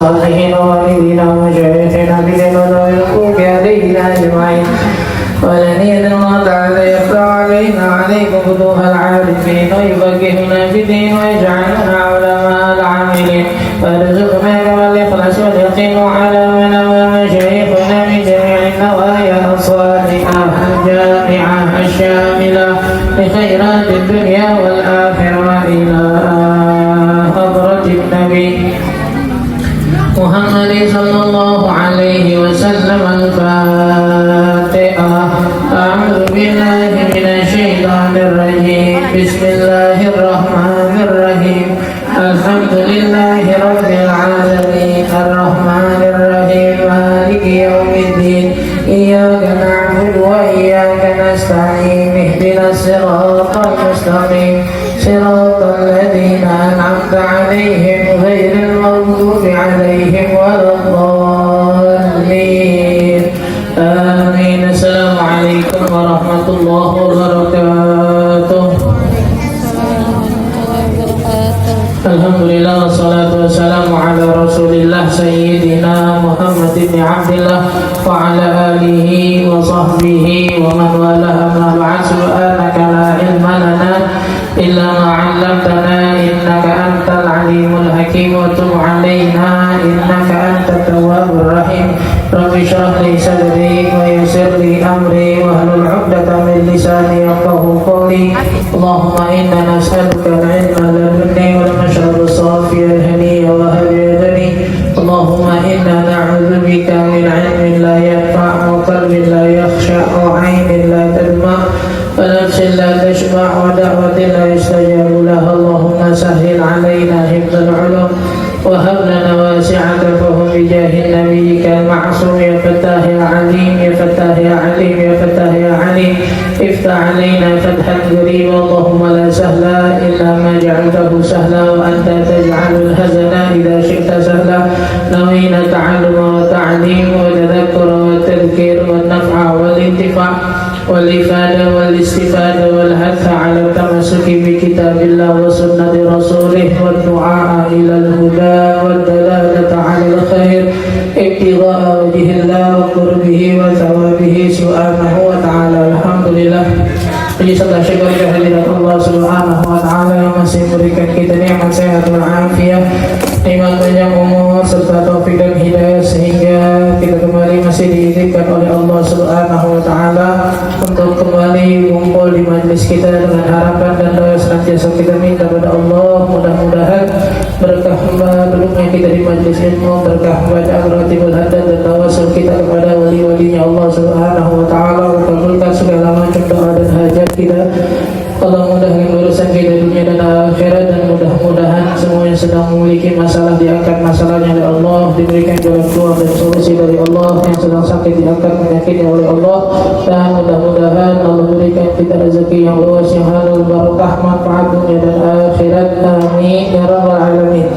الصالحين والدينا ومشايخنا بجنود ويلقوك علينا أجمعين ولنيد الله تعالى يفتح علينا عليكم فتوح العارفين ويفقهنا في الدين ويجعلنا علماء العاملين وارزقنا كما الإخلاص واليقين وعلمنا ومشايخنا من جميع النوايا الصالحة الجامعة الشاملة لخيرات الدنيا والآخرة إلى حضرة النبي محمد صلى الله عليه وسلم. الفاتحة. أعوذ بالله من الشيطان الرجيم. بسم الله الرحمن الرحيم. الحمد لله رب العالمين الرحمن الرحيم مالك يوم الدين إياك نعبد وإياك نستعين اهدنا الصراط المستقيم صراط الذين أنعمت عليهم غير المغضوب عليهم ولا الضالين آمين. السلام عليكم ورحمة الله وبركاته. Alhamdulillah wassalatu wassalamu ala rasulillah sayyidina Muhammad ibn Abdillah wa ala alihi wa sahbihi wa man wala amma ba'd. Subhanaka la ilma lana illa ma 'allamtana innaka antal alimul hakim wa tub 'alaina innaka antat tawwabur rahim. Rabbi shrah li sadri wa yassir li amri wa hlul 'uqdatam min lisani yafqahu qawli. Allahumma inna nas'aluka al-'ilma ladunni wal mashrabu الصافي الهني وهدي يدني. اللهم إنا نعوذ بك من علم لا ينفع وقلب لا يخشع وعين لا تدمع ونفس لا تشبع ودعوة لا يستجاب لها. اللهم سهل علينا حفظ العلوم وهب لنا واسعة فهم بجاه نبيك المعصوم. يا فتاه يا عليم يا فتاه يا عليم يا فتاه يا عليم افتح علينا فتحا قريبا. اللهم لا سهل إلا ما جعلته سهلا وأنت تجعل الحزن إذا شئت سهلا. نوينا التعلم والتعليم والتذكر والتذكير والنفع والانتفاع والإفادة والاستفادة والحث على التمسك بكتاب الله وسنة رسوله والدعاء إلى الهدى والدلالة على الخير ابتغاء وجه الله وقربه وثوابه سبحانه وتعالى. Alhamdulillah, puji serta syukur kehadirat Allah Subhanahu wa taala yang masih memberikan kita nikmat sehat wal afiat, nikmat panjang umur serta taufik dan hidayah sehingga kita kembali masih diizinkan oleh Allah Subhanahu wa taala untuk kembali kumpul di majlis kita dengan harapan dan doa senantiasa kita minta kepada Allah, mudah-mudahan berkah duduknya kita di majlis ilmu, berkah baca ratibul hadat dan tawasul kita kepada wali-walinya Allah Subhanahu wa taala, kabulkan segala macam doa dan hajat kita. Allah mudahkan urusan kita dunia dan akhirat, dan mudah-mudahan semua yang sedang memiliki masalah diangkat masalahnya oleh Allah, diberikan jalan keluar dan solusi dari Allah. Yang sedang sakit diangkat penyakitnya oleh Allah, dan mudah-mudahan Allah berikan kita rezeki yang luas, yang halal, barakah, manfaat dunia dan akhirat. Amin ya rabbal alamin.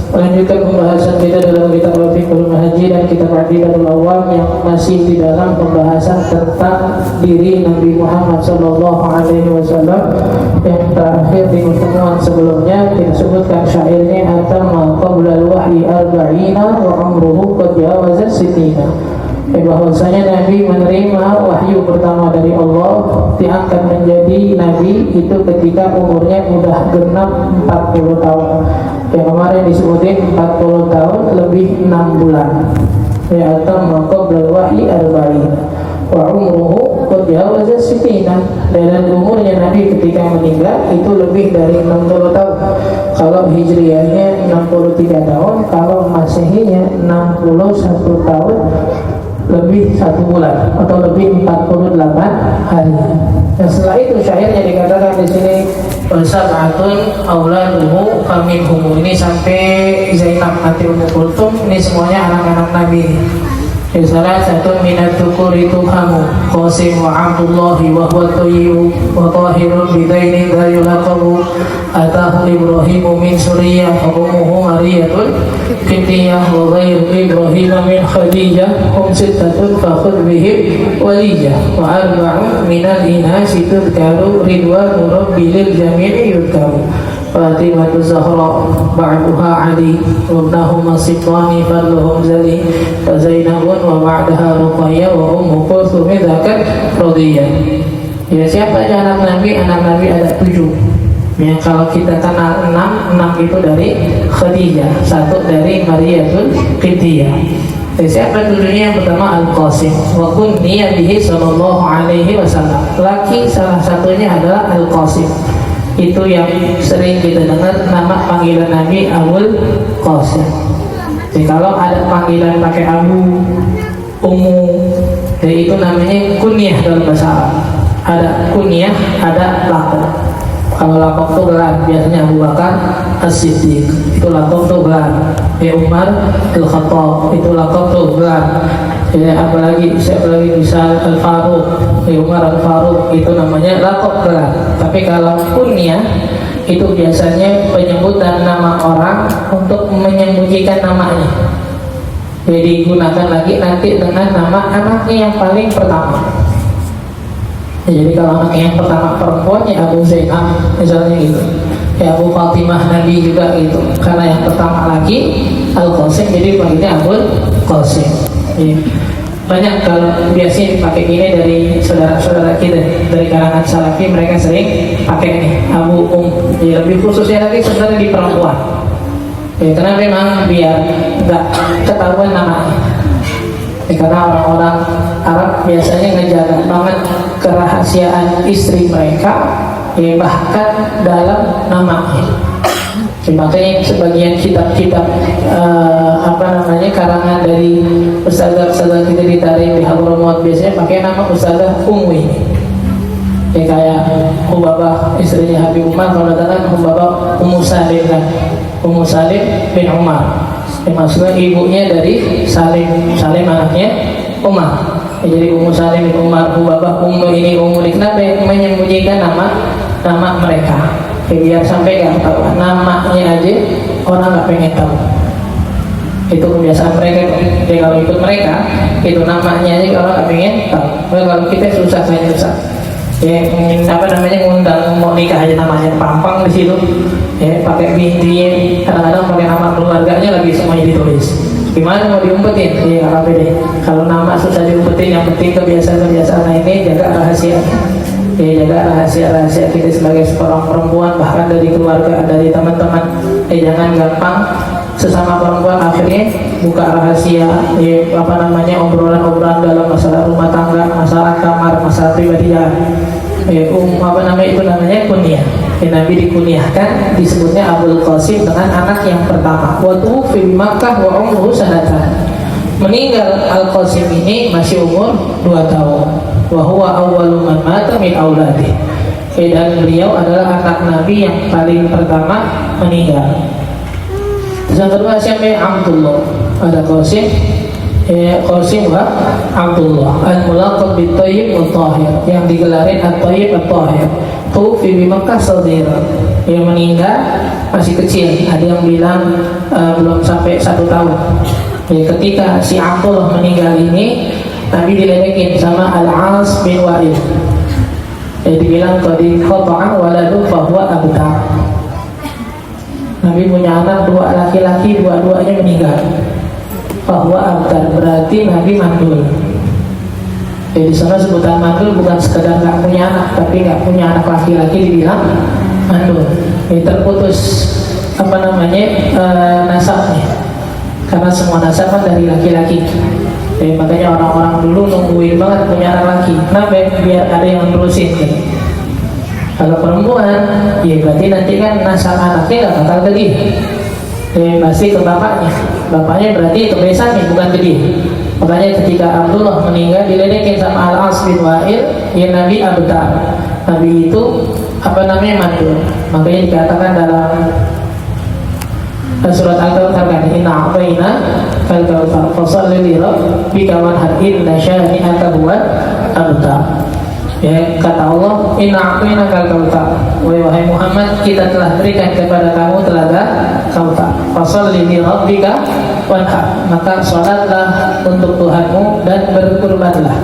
Melanjutkan pembahasan kita dalam kitab Fiqhul Haji dan kitab Aqidatul Awam yang masih di dalam pembahasan tentang diri Nabi Muhammad sallallahu alaihi wasallam. Yang terakhir di pertemuan sebelumnya kita sebutkan syairnya atama qabla al-wahyi arba'ina wa umruhu qad jawaza sittina. Bahwasanya Nabi menerima wahyu pertama dari Allah, diangkat menjadi Nabi itu ketika umurnya sudah genap 40 tahun. Yang kemarin disebutin 40 tahun lebih 6 bulan. Ya atam qabla wahyi arba'in wa umruhu qad jawaza sittina. Dan umurnya Nabi ketika meninggal itu lebih dari 60 tahun. Kalau hijriahnya 63 tahun, kalau masehinya 61 tahun lebih 1 bulan atau lebih 48 hari. Dan setelah itu syairnya dikatakan di sini sab'atun auladuhu faminhum. Ini sampai Zainab nanti Ummu Kulthum, ini semuanya anak-anak Nabi. Salah satu minat tukur itu kamu Qasim wa Abdullah wa huwa Tayyibu wa Tahirun bidaini dhayu laqabu atahu Ibrahimu min Suriyah wa umuhu Mariyatun fitiyah wa ghairu Ibrahim min Khadijah hum sittatun fakhud bihim waliyah wa arba'un minal inasi tudkaru ridwanu rabbi lil jami'i yudkaru Fatimah Zahra ba'duha Ali Wabnahuma Sitwani Fadluhum Zali Wa Zainabun wa ba'daha Ruqayyah Wa Ummu Kulthum Idhakat Radiyah. Ya, siapa aja anak Nabi? Anak Nabi ada 7. Ya, kalau kita kenal 6 itu dari Khadijah, 1 dari Mariyatul Qibtiyah. Siapa 7-nya? Yang pertama Al-Qasim wa kunniya bihi sallallahu alaihi wasallam. Laki salah satunya adalah Al-Qasim. Itu yang sering kita dengar nama panggilan Nabi Abul Qasim. Jadi kalau ada panggilan pakai Abu, Ummu, jadi itu namanya kunyah dalam bahasa Arab. Ada kunyah, ada lakon. Kalau lakon itu gelar, biasanya Abu Bakar As-Siddiq, itu lakon itu gelar. Umar Al-Khattab, itu lakon itu gelar. Apalagi misal Al-Faruq, Umar Al-Faruq, itu namanya lakon gelar. Tapi kalau kunyah itu biasanya penyebutan nama orang untuk menyembunyikan namanya. Jadi digunakan lagi nanti dengan nama anaknya yang paling pertama. Jadi kalau anaknya yang pertama perempuannya Abu Zainab misalnya gitu, ya Abu Fatimah Nabi juga gitu. Karena yang pertama lagi Al-Qasim, jadi panggilnya Abu Qasim. Ya. Banyak kalau biasanya dipakai gini dari saudara-saudara kita dari kalangan Salafi, mereka sering pakai ini Abu Ya, lebih khususnya lagi sebenarnya di perempuan. Ya, karena memang biar nggak ketahuan namanya. Karena orang-orang Arab biasanya ngejaga banget kerahasiaan istri mereka, ya, bahkan dalam namanya. Makanya sebagian kitab-kitab karangan dari ustazah-ustazah kita ditarik di Hadramaut biasanya pakai nama ustazah Ummi. Ya, kayak Hubabah istrinya Habib Umar, kalau datang Hubabah Ummu Salim kan, Ummu Salim bin Umar. Maksudnya ibunya dari Salim anaknya Umar. Jadi Ummu Salim bin Umar, Hubabah Ummu ini Ummu, kenapa menyembunyikan nama mereka? Biar sampai nggak tahu namanya aja, orang nggak pengen tahu. Itu kebiasaan mereka. Jadi kalau ikut mereka itu namanya aja kalau nggak pengen tahu. Kalau kita susah. Ya, ngundang mau nikah aja namanya pampang di situ. Ya, pakai bintinya, kadang-kadang pakai nama keluarganya lagi semuanya ditulis. Gimana mau diumpetin? Ya nggak apa deh. Kalau nama susah diumpetin, yang penting kebiasaan ini jaga rahasia. Ya, jaga rahasia kita sebagai seorang perempuan, bahkan dari keluarga, dari teman-teman. Jangan gampang sesama perempuan akhirnya buka rahasia, obrolan dalam masalah rumah tangga, masalah kamar, masalah pribadi. Itu namanya kunyah. Nabi dikunyahkan, disebutnya Abul Qasim dengan anak yang pertama. Waktu fi Makkah wa umruhu sanatan. Meninggal Al-Qasim ini masih umur 2 tahun. Wa huwa awwalu man mata min auladi. Dan beliau adalah anak Nabi yang paling pertama meninggal. Yang kedua siapa? Abdullah. Ada Qasim, Qasim wa Abdullah. Al-mulaqab bit-Thayyib wat-Tahir, yang digelarin At-Thayyib at-Tahir. Tufi di Makkah saudara, yang meninggal masih kecil. Ada yang bilang belum sampai 1 tahun. Ketika si Abdullah meninggal ini, Nabi diledekin sama Al-As bin Wa'il. Dibilang qadi qata'a waladu fahuwa abtar. Nabi punya anak 2 laki-laki, dua-duanya meninggal. Fahuwa abtar berarti Nabi mandul. Di sana sebutan mandul bukan sekedar nggak punya anak, tapi nggak punya anak laki-laki dibilang mandul. Terputus nasabnya, karena semua nasab kan dari laki-laki. Makanya orang-orang dulu nungguin banget punya anak laki. Kenapa? Biar ada yang terusin. Kalau perempuan, ya berarti nanti kan nasab anaknya nggak bakal ke dia. Pasti ke bapaknya. Bapaknya berarti kebesaran bukan ke dia. Makanya ketika Abdullah meninggal diledekin sama Al-As bin Wa'il, ya Nabi abtar. Nabi itu mandul. Makanya dikatakan dalam surat Al-Kautsar kan, inna a'tayna kal-kautsar fasholli li rabbika wanhar inna syani'aka huwal abtar. Ya, kata Allah, inna a'tayna kal-kautsar. Wahai Muhammad, kita telah berikan kepada kamu telaga Kautsar. Fasholli li rabbika wanhar, maka salatlah untuk Tuhanmu dan berkurbanlah.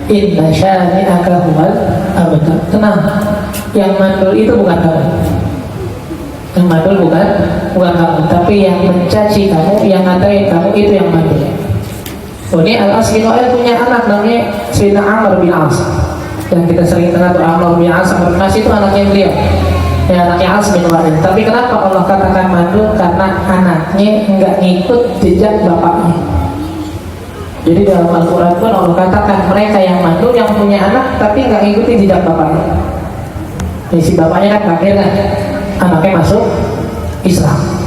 Inna syani'aka huwal abtar. Tenang, yang mandul itu bukan kamu. Yang mandul bukan kamu, tapi yang mencaci kamu, yang ngatain kamu itu yang mandul. Ini Al-As bin Wa'il punya anak namanya Sayyidina Amr bin As. Yang kita sering dengar Amr bin As, Amr bin As itu anaknya beliau. Ya, anaknya As bin Wa'il. Tapi kenapa Allah katakan mandul? Karena anaknya enggak ngikut jejak bapaknya. Jadi dalam Al-Quran pun Allah katakan mereka yang mandul, yang punya anak tapi enggak ngikuti jejak bapaknya. Jadi si bapaknya kan kafir kan, anaknya masuk Islam.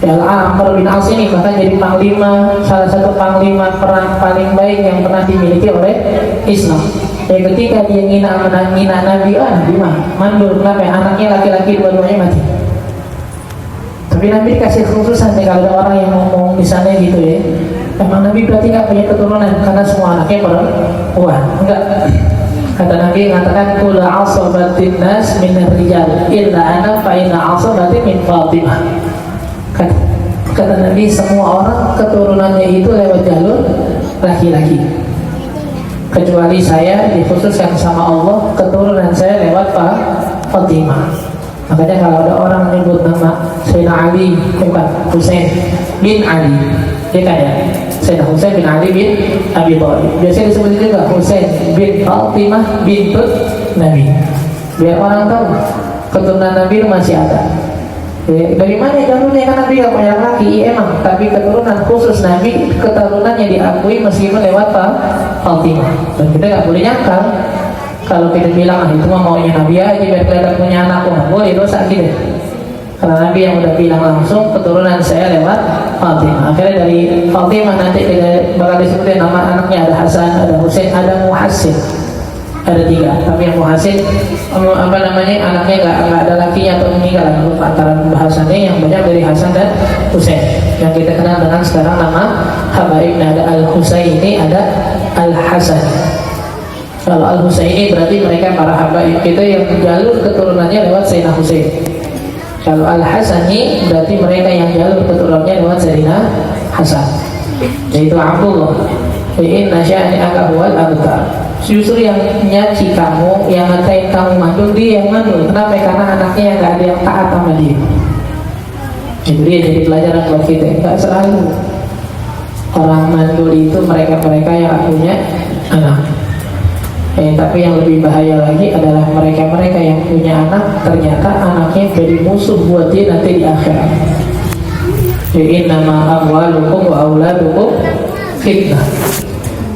Ya, Amr bin As ini bahkan jadi panglima, salah satu panglima perang paling baik yang pernah dimiliki oleh Islam. Ya, ketika dia ngina Nabi, Nabi mah mandul, kenapa? Anaknya laki-laki dua-duanya mati. Tapi Nabi dikasih khususan nih, kalau ada orang yang ngomong misalnya gitu ya, emang Nabi berarti nggak punya keturunan karena semua anaknya perempuan? Enggak. Kata Nabi mengatakan kula asabatin nas minar rijal illa ana fa inna asabati min Fatimah. Kata Nabi semua orang keturunannya itu lewat jalur laki-laki, kecuali saya dikhususkan sama Allah keturunan saya lewat Fatimah. Makanya kalau ada orang menyebut nama Sayyidina Ali, bukan Husain bin Ali, dia kaya Sayyidina Husain bin Ali bin Abi Thalib. Biasanya disebut juga Husain bin Fatimah bintu Nabi, biar orang tahu keturunan Nabi masih ada. Dari mana jalurnya? Kan Nabi gak punya laki, emang. Tapi keturunan khusus Nabi, keturunannya diakui meskipun lewat Fatimah. Dan kita gak boleh nyangkal kalau kita bilang itu mah maunya Nabi aja biar kelihatan punya anak. Nggak boleh, dosa gitu. Karena Nabi yang udah bilang langsung keturunan saya lewat Fatimah. Akhirnya dari Fatimah nanti kita bakal disebutin nama anaknya, ada Hasan, ada Husain, ada Muhassin. Ada 3, tapi yang Muhassin anaknya nggak ada lakinya atau meninggal. Antara bahasannya yang banyak dari Hasan dan Husain yang kita kenal dengan sekarang nama Habaibnya. Ada Al-Husaini, ada Al-Hasan. Kalau Al-Husaini berarti mereka para habaib kita yang jalur keturunannya lewat Sayyidina Husain. Kalau Al-Hasani berarti mereka yang jalur keturunannya lewat Sayyidina Hasan, yaitu Abdullah. Inna syani'aka huwal abtar. Justru yang nyaci kamu, yang ngatain kamu mandul, dia yang mandul. Kenapa? Karena anaknya yang gak ada yang taat sama dia. Jadi dia jadi pelajaran buat kita. Gak selalu orang mandul itu mereka-mereka yang punya anak. Tapi yang lebih bahaya lagi adalah mereka-mereka yang punya anak ternyata anaknya jadi musuh buat dia nanti di akhirat. Innama amwalukum wa auladukum fitnah.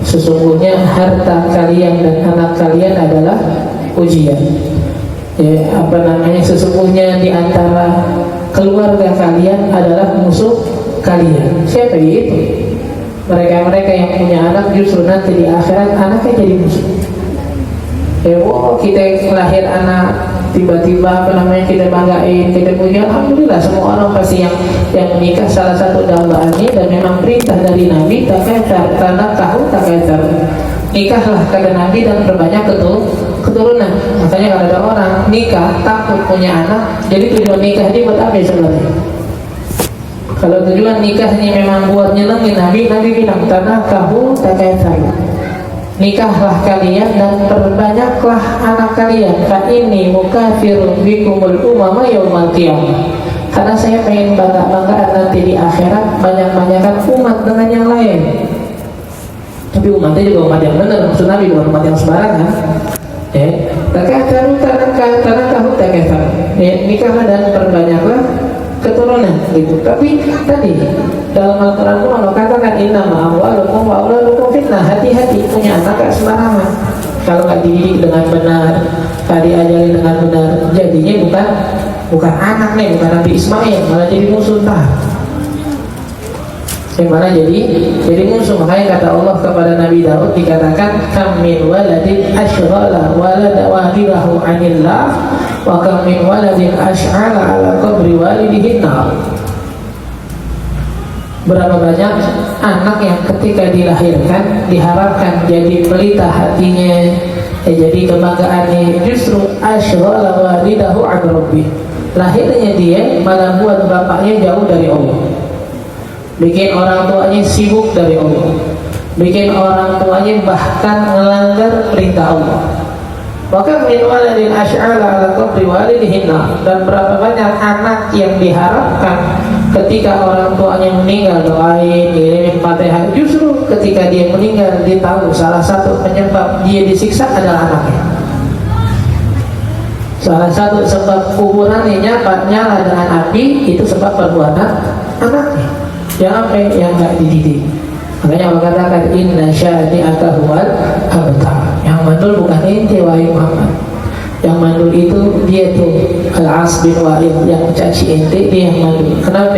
Sesungguhnya harta kalian dan anak kalian adalah ujian. Sesungguhnya di antara keluarga kalian adalah musuh kalian. Siapa itu? Mereka-mereka yang punya anak justru nanti di akhirat anaknya jadi musuh. Kita lahir anak tiba-tiba kita banggain, kita punya, alhamdulillah semua orang pasti yang menikah salah satu dambaannya dan memang perintah dari Nabi takaitar, tanah tahu takaitar, nikahlah kata Nabi dan berbanyak keturunan. Makanya kalau ada orang nikah takut punya anak, jadi tujuan nikah ini buat apa sebenarnya? Kalau tujuan nikahnya memang buat nyenengin Nabi bilang tanah tahu takaitar, nikahlah kalian dan perbanyaklah anak kalian. Fa ini mukafirun bikumul umama yaumal qiyamah. Karena saya pengen bangga-banggaan nanti di akhirat banyak-banyakan umat dengan yang lain. Tapi umatnya juga umat yang benar, maksud Nabi bukan umat yang sembarangan. Takataru tanakahu takataru. Nikahlah dan perbanyaklah keturunan gitu. Tapi tadi dalam Al-Quran pun Allah katakan innama amwalukum wa auladukum fitnah. Hati-hati punya anak gak sembarangan. Kalau gak dididik dengan benar, gak diajari dengan benar, jadinya bukan anak nih, bukan Nabi Ismail, malah jadi musuh entah. Yang mana jadi musuh. Makanya kata Allah kepada Nabi Daud dikatakan kam min waladin asyrala walada wahirahu anillah wa kam min waladin ash'ala ala qabri walidihin nar. Berapa banyak anak yang ketika dilahirkan diharapkan jadi pelita hatinya, jadi kebanggaannya, justru asyrala walidahu an rabbih. Lahirnya dia malah buat bapaknya jauh dari Allah, bikin orang tuanya sibuk dari Allah, bikin orang tuanya bahkan melanggar perintah Allah. Maka min waladin asy'ala ala qabri walidihinna, dan berapa banyak anak yang diharapkan ketika orang tuanya meninggal doain, kirimin Fatihah, justru ketika dia meninggal dia tahu salah satu penyebab dia disiksa adalah anaknya. Salah satu sebab kuburannya nyala dengan api itu sebab perbuatan anaknya yang apa, yang nggak dididik. Makanya Allah katakan inna syani'aka huwal abtar. Yang mandul bukan inti wahai Muhammad. Yang mandul itu dia tuh Al-As bin Wa'il, yang caci inti dia yang mandul. Kenapa?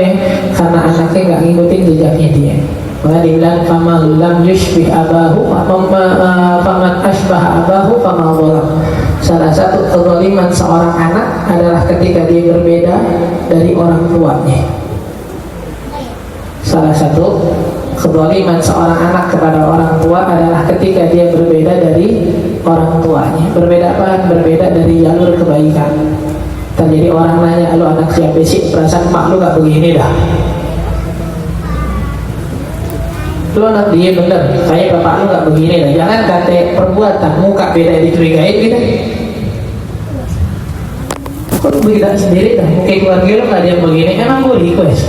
Karena anaknya nggak ngikutin jejaknya dia. Maka dibilang faman lam yushbih abahu faman ashbah abahu faman dhalam. Salah satu kezaliman seorang anak adalah ketika dia berbeda dari orang tuanya. Salah satu kezaliman seorang anak kepada orang tua adalah ketika dia berbeda dari orang tuanya. Berbeda apa? Berbeda dari jalur kebaikan. Terjadi orang nanya, lu anak siapa sih? Perasaan mak lu gak begini dah. Lu anak dia bener, kayak bapak lu gak begini dah. Jangan kata perbuatan, muka beda dicurigain gitu. Kok lu begitu sendiri dah? Mungkin keluarga lu gak ada yang begini. Emang gue request.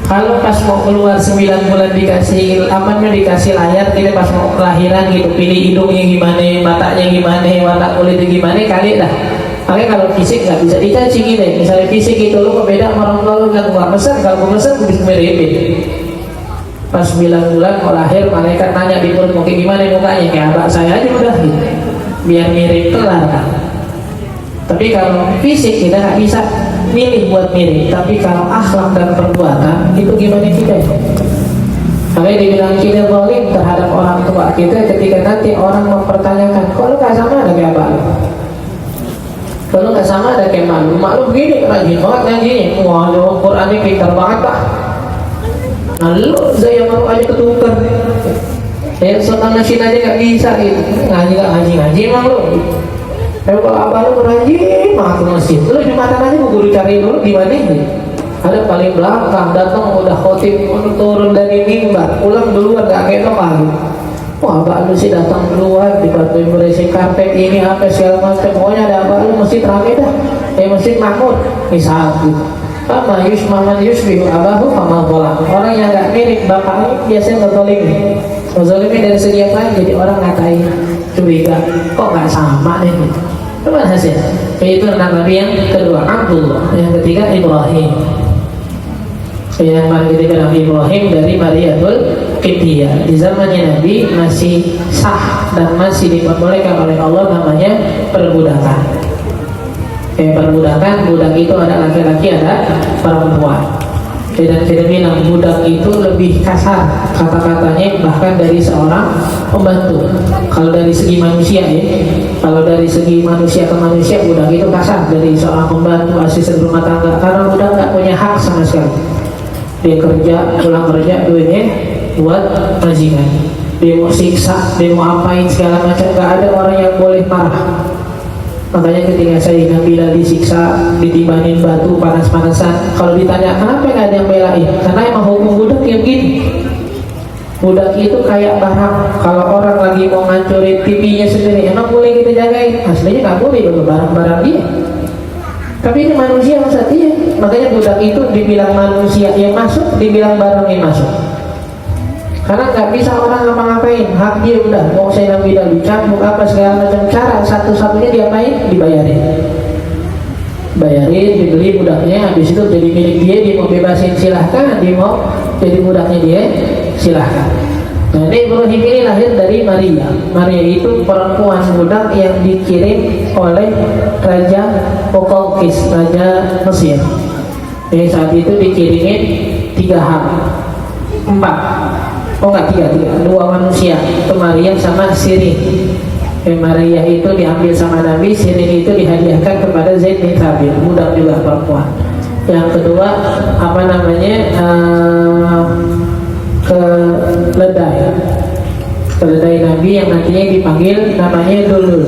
Kalau pas mau keluar 9 bulan dikasih amannya, dikasih layar, tidak pas mau kelahiran gitu, pilih hidungnya gimana, matanya gimana, watak kulitnya gimana, kali dah. Makanya kalau fisik nggak bisa dicaci gitu. Misalnya fisik itu lu kok beda sama orang tua lu, kan gua besar, kalau gua besar gua bisa miripin. Pas 9 bulan mau lahir, malaikat nanya di perut mungkin gimana mukanya, kayak abang saya aja udah gitu, biar mirip kelar kan. Tapi kalau fisik kita nggak bisa milih buat mirip, tapi kalau akhlak dan perbuatan itu gimana kita? Makanya dibilang kita zalim terhadap orang tua kita ketika nanti orang mempertanyakan, kok lu nggak sama ada kayak abang lu? Kalau nggak sama ada kayak malu, mak lu begini rajin banget ngajinya, wah lu Qurannya pintar banget pak. Nah lu saya mau aja ketukar, saya soal nasin aja nggak bisa gitu, ngaji emang lu. Tapi kalau abang lu rajin banget ke masjid, lu Jumatan aja mau guru cari dulu di mana nih? Ada paling belakang, datang udah khotib, turun dari mimbar, pulang duluan gak kayak lagi. Wah abang lu sih datang duluan, dibantuin beresin karpet ini apa segala macam, pokoknya ada abang lu masjid rame dah, masjid makmur, misal gitu. Apa yusmaman yusbihu abahu famal dhalam. Orang yang gak mirip bapaknya biasanya ngezalimin. Ngezalimin dari segi apa? Jadi orang ngatain, curiga, kok gak sama deh gitu. Apa hasil? Itu anak Nabi yang kedua Abdullah, yang ketiga Ibrahim. Yang paling ketiga Nabi Ibrahim dari Mariatul Qibtiyah. Di zamannya Nabi masih sah dan masih diperbolehkan oleh Allah namanya perbudakan. Perbudakan, budak itu ada laki-laki ada perempuan. Dan kita bilang budak itu lebih kasar kata-katanya bahkan dari seorang pembantu. Kalau dari segi manusia kalau dari segi manusia ke manusia budak itu kasar dari seorang pembantu, asisten rumah tangga, karena budak nggak punya hak sama sekali. Dia kerja, pulang kerja, duitnya buat majikan. Dia mau siksa, dia mau apain segala macam, nggak ada orang yang boleh marah. Makanya ketika Sayyidina Bilal disiksa, ditibanin batu panas-panasan, kalau ditanya kenapa nggak ada yang belain? Karena emang hukum budak yang gini. Budak itu kayak barang. Kalau orang lagi mau ngancurin TV-nya sendiri, emang boleh kita jagain? Aslinya nggak boleh dong, barang-barang dia. Tapi ini manusia masa dia. Makanya budak itu dibilang manusia yang masuk, dibilang barang yang masuk. Karena nggak bisa orang ngapa-ngapain, hak dia udah. Mau saya Bilal dicambuk apa segala macam cara, satu-satunya diapain? Dibayarin, dibeli budaknya, habis itu jadi milik dia. Dia mau bebasin silahkan, dia mau jadi budaknya dia silahkan. Nah ini Ibrahim ini lahir dari Maria. Maria itu perempuan budak yang dikirim oleh Raja Pokokis, Raja Mesir. Jadi saat itu dikirimin 3 hal, 4. Oh enggak, 3, 2 manusia, itu Maria sama Sirin. Maria itu diambil sama Nabi, Sirin itu dihadiahkan kepada Zaid bin Thabit, budak juga perempuan. Yang kedua keledai Nabi yang nantinya dipanggil namanya Dulul.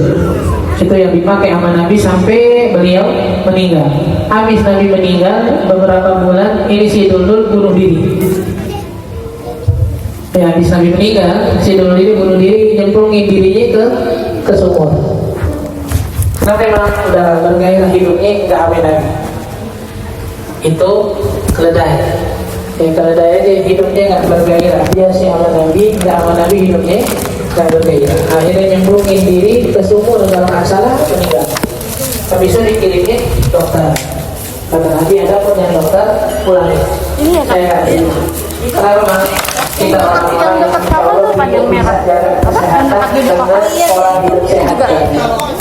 Itu yang dipakai sama Nabi sampai beliau meninggal. Habis Nabi meninggal beberapa bulan, ini si Dulul bunuh diri. Habis Nabi meninggal, si Dulul ini bunuh diri, nyemplungin dirinya ke sumur. Nah memang udah bergairah hidupnya nggak amin lagi. Itu keledai. Yang keledai aja hidupnya nggak bergairah. Dia si aman Nabi, nggak aman Nabi hidupnya nggak bergairah. Akhirnya nyemplungin diri ke sumur dalam asalah meninggal. Tapi bisa dikirimnya dokter. Kata Nabi ada pun yang dokter pulang. Saya nggak terima. Kenapa Mas? Kita orang-orang yang panjang merah kesehatan dengan pola hidup sehat.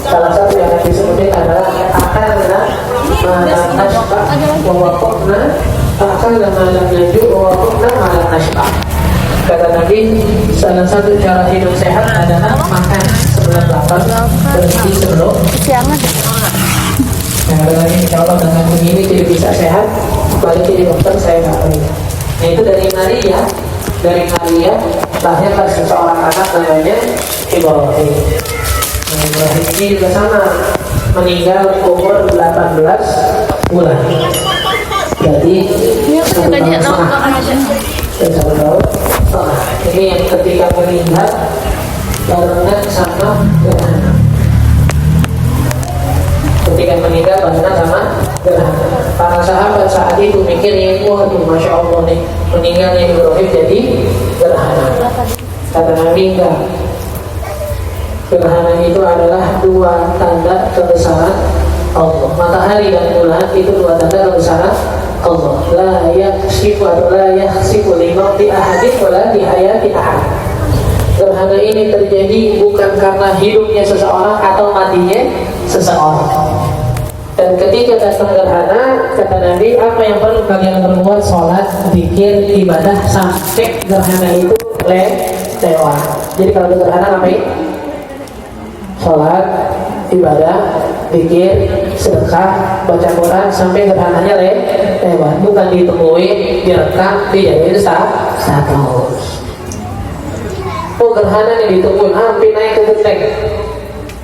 Salah satu yang disebutkan adalah akan nashbah wawakokna akan naju wawakokna malam nashbah. Kata Nabi, salah satu cara hidup sehat adalah makan sebelum lapar, berhenti sebelum siangan. Nah, lagi insya Allah dengan begini jadi bisa sehat. Balik jadi dokter saya nggak tahu. Nah itu dari Maria. Dari Maria lahirlah seseorang anak namanya Ibrahim. Nah, Ibrahim ini juga sama, meninggal umur 18 bulan. Jadi satu tahun. Ini yang ketika meninggal barengan sama gerhana. Ketika meninggal barengan sama gerhana. Para sahabat saat itu mikirnya, waduh Masya Allah nih, meninggalnya Ibrahim jadi gerhana. Kata Nabi enggak. Gerhana itu adalah dua tanda kebesaran Allah. Matahari dan bulan itu dua tanda kebesaran Allah. La yaksifu atau la yaksifu limauti ahadin wala di hayati ahad. Gerhana ini terjadi bukan karena hidupnya seseorang atau matinya seseorang. Dan ketika datang gerhana, kata Nabi, apa yang perlu kalian berbuat? Sholat, zikir, ibadah sampai gerhana itu lewat. Jadi kalau ada gerhana ngapain? Sholat, ibadah, zikir, sedekah, baca Quran sampai gerhananya lewat. Bukan ditemui, direkam, tidak itu status. Oh gerhana yang ditemuin, hampir naik ke genteng.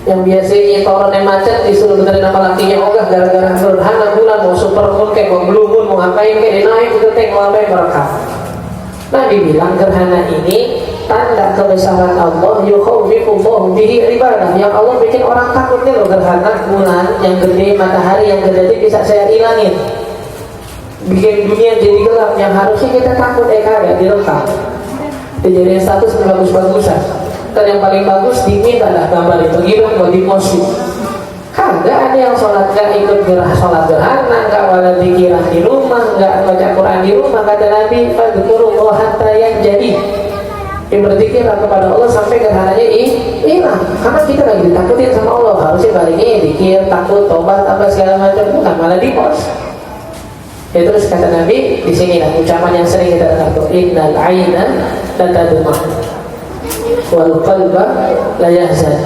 Yang biasanya toronnya macet disuruh benerin nama lakinya ogah gara-gara gerhana bulan mau super moon kayak mau blue moon mau ngapain kayak naik ke genteng mau ngapain merekam. Nah dibilang gerhana ini tanda kebesaran Allah, yukhawwifullahu bihi ibadah, yang Allah bikin orang takutnya loh. Gerhana bulan yang gede, matahari yang gede bisa saya hilangin, bikin dunia jadi gelap, yang harusnya kita takut kagak direkam, dijadiin status bagus-bagusan. Dan yang paling bagus diminta lah gambar itu gila mau dipost. Kagak ada yang sholat gak ikut sholat gerhana, gak wala dikirah di rumah, gak baca Quran di rumah. Kata Nabi, fadhkurullah hatta yang jadi. Berzikirlah kepada Allah sampai gerhananya hilang. Karena kita lagi ditakutin sama Allah, harusnya baliknya dikir, takut, tobat, apa segala macam, bukan malah dipost. Ya terus kata Nabi, di sini lah ucapan yang sering kita dengar tuh, innal aina la tadmah wal qalba la yahzan.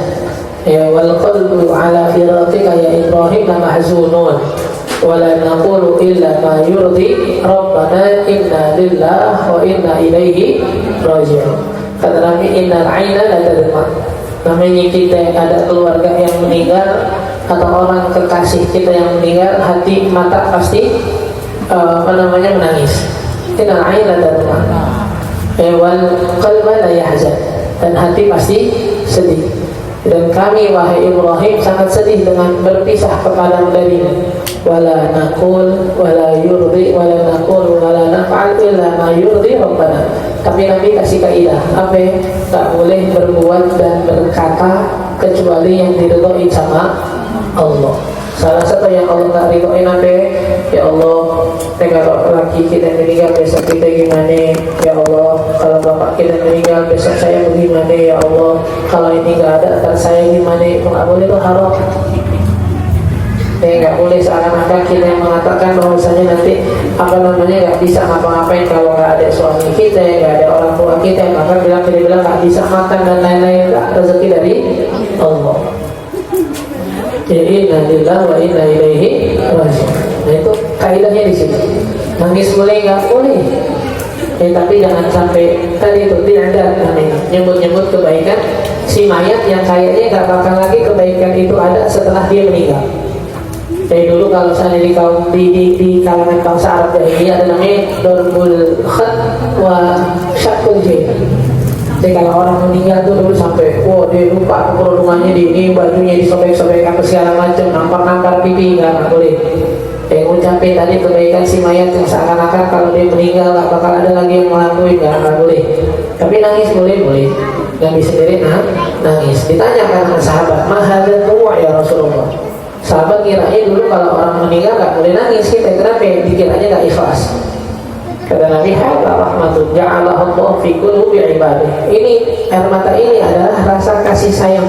Ya wal qalbu ala firatika ya Ibrahim la mahzunun wa la naqulu illa ma yurdi rabbana inna lillahi wa inna ilaihi raji'un. Kata Nabi, innal aina la tadmah. Namanya kita ada keluarga yang meninggal atau orang kekasih kita yang meninggal, hati mata pasti menangis. Innal aina la tadmah wal qalba la yahzan. Dan hati pasti sedih. Dan kami wahai Ibrahim sangat sedih dengan berpisah kepada darimu. Wala naqul wala yurdi wala naqul wala naf'al illa ma yurdi rabbana. Tapi Nabi kasih kaidah, apa? Tak boleh berbuat dan berkata kecuali yang diridhoi sama Allah. Salah satu yang Allah tak ridhoi apa? Ya Allah, kalau laki kita meninggal besok kita gimana? Ya Allah, kalau bapak kita meninggal besok saya bagaimana? Ya Allah, kalau ini nggak ada ntar saya gimana? Nggak boleh, itu haram. Nggak boleh seakan-akan kita yang mengatakan bahwasanya nanti nggak bisa ngapa-ngapain kalau nggak ada suami kita, nggak ada orang tua kita, maka bilang nggak bisa makan dan lain-lain, nggak rezeki dari Allah. Inna lillahi wa inna ilaihi raji'un. Nah itu kaidahnya di sini. Nangis boleh nggak boleh. Tapi jangan sampai tadi itu tidak ada nyebut-nyebut kebaikan si mayat yang kayaknya nggak bakal lagi kebaikan itu ada setelah dia meninggal. Dari dulu kalau saya di kaum di kalangan bangsa Arab jahiliyah ada namanya darbul khat wa syaqul jin. Jadi kalau orang meninggal tuh dulu sampai, dia lupa kerudungannya di ini, bajunya disobek-sobek apa segala macam, nampar-nampar pipi, nggak boleh. Ngucapin tadi kebaikan si mayat yang seakan-akan kalau dia meninggal nggak bakal ada lagi yang ngelakuin, nggak boleh. Tapi nangis boleh. Nabi sendiri nangis. Ditanyakan sama sahabat, mahadul tuwa ya Rasulullah. Sahabat kirain dulu kalau orang meninggal nggak boleh nangis, kita kenapa? Dikiranya nggak ikhlas. Kata Nabi, hadza rahmatun ja'alahu Allah fi qulubi ibadihi. Ini air mata ini adalah rasa kasih sayang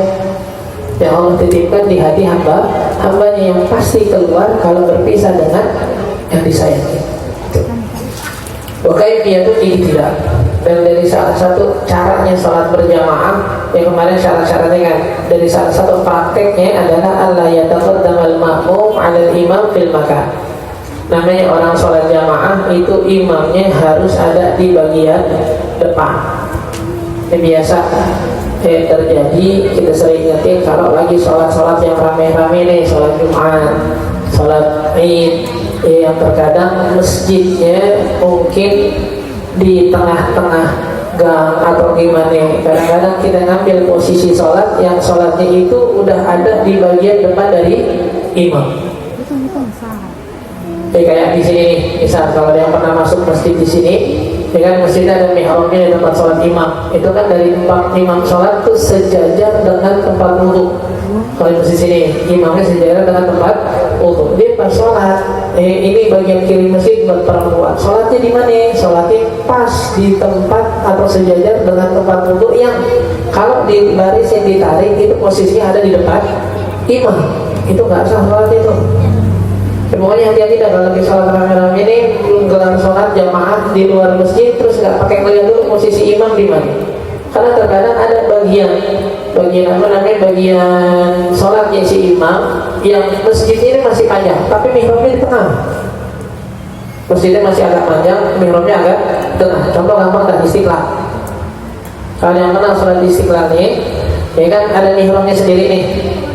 yang Allah titipkan di hati hambanya yang pasti keluar kalau berpisah dengan yang disayangi. Bukan itu tidak. Dan dari salah satu caranya sholat berjamaah yang kemarin syarat-syaratnya kan, dari salah satu prakteknya adalah Allah yataqaddamal ma'mum 'alal imam fil makan. Namanya orang sholat jamaah itu imamnya harus ada di bagian depan. Ini biasa terjadi, kita sering ingetin kalau lagi sholat-sholat yang rame-rame nih, sholat Jumat, sholat Id, yang terkadang masjidnya mungkin di tengah-tengah gang atau gimana. Kadang-kadang kita ngambil posisi sholat yang sholatnya itu udah ada di bagian depan dari imam. Kayak di sini nih, misal kalau yang pernah masuk masjid di sini, ya kan masjidnya ada mihrabnya di tempat sholat imam. Itu kan dari tempat imam sholat tuh sejajar dengan tempat wudhu. Kalau di sini imamnya sejajar dengan tempat wudhu. Dia pas sholat, ini bagian kiri masjid buat perempuan. Sholatnya di mana? Sholatnya pas di tempat atau sejajar dengan tempat wudhu yang kalau di baris yang ditarik itu posisinya ada di depan imam. Itu nggak sah sholat itu. Pokoknya hati-hati dah kalau lagi sholat rame-rame ini, belum gelar sholat jamaah di luar masjid terus nggak pakai ngeliat dulu posisi imam di mana. Karena terkadang ada bagian sholatnya si imam yang masjid ini masih panjang, tapi mihrabnya di tengah. Masjidnya masih agak panjang, mihrabnya agak tengah. Contoh gampang dah, Istiqlal. Kalau yang kenal sholat di Istiqlal nih, ya kan ada mihrabnya sendiri nih.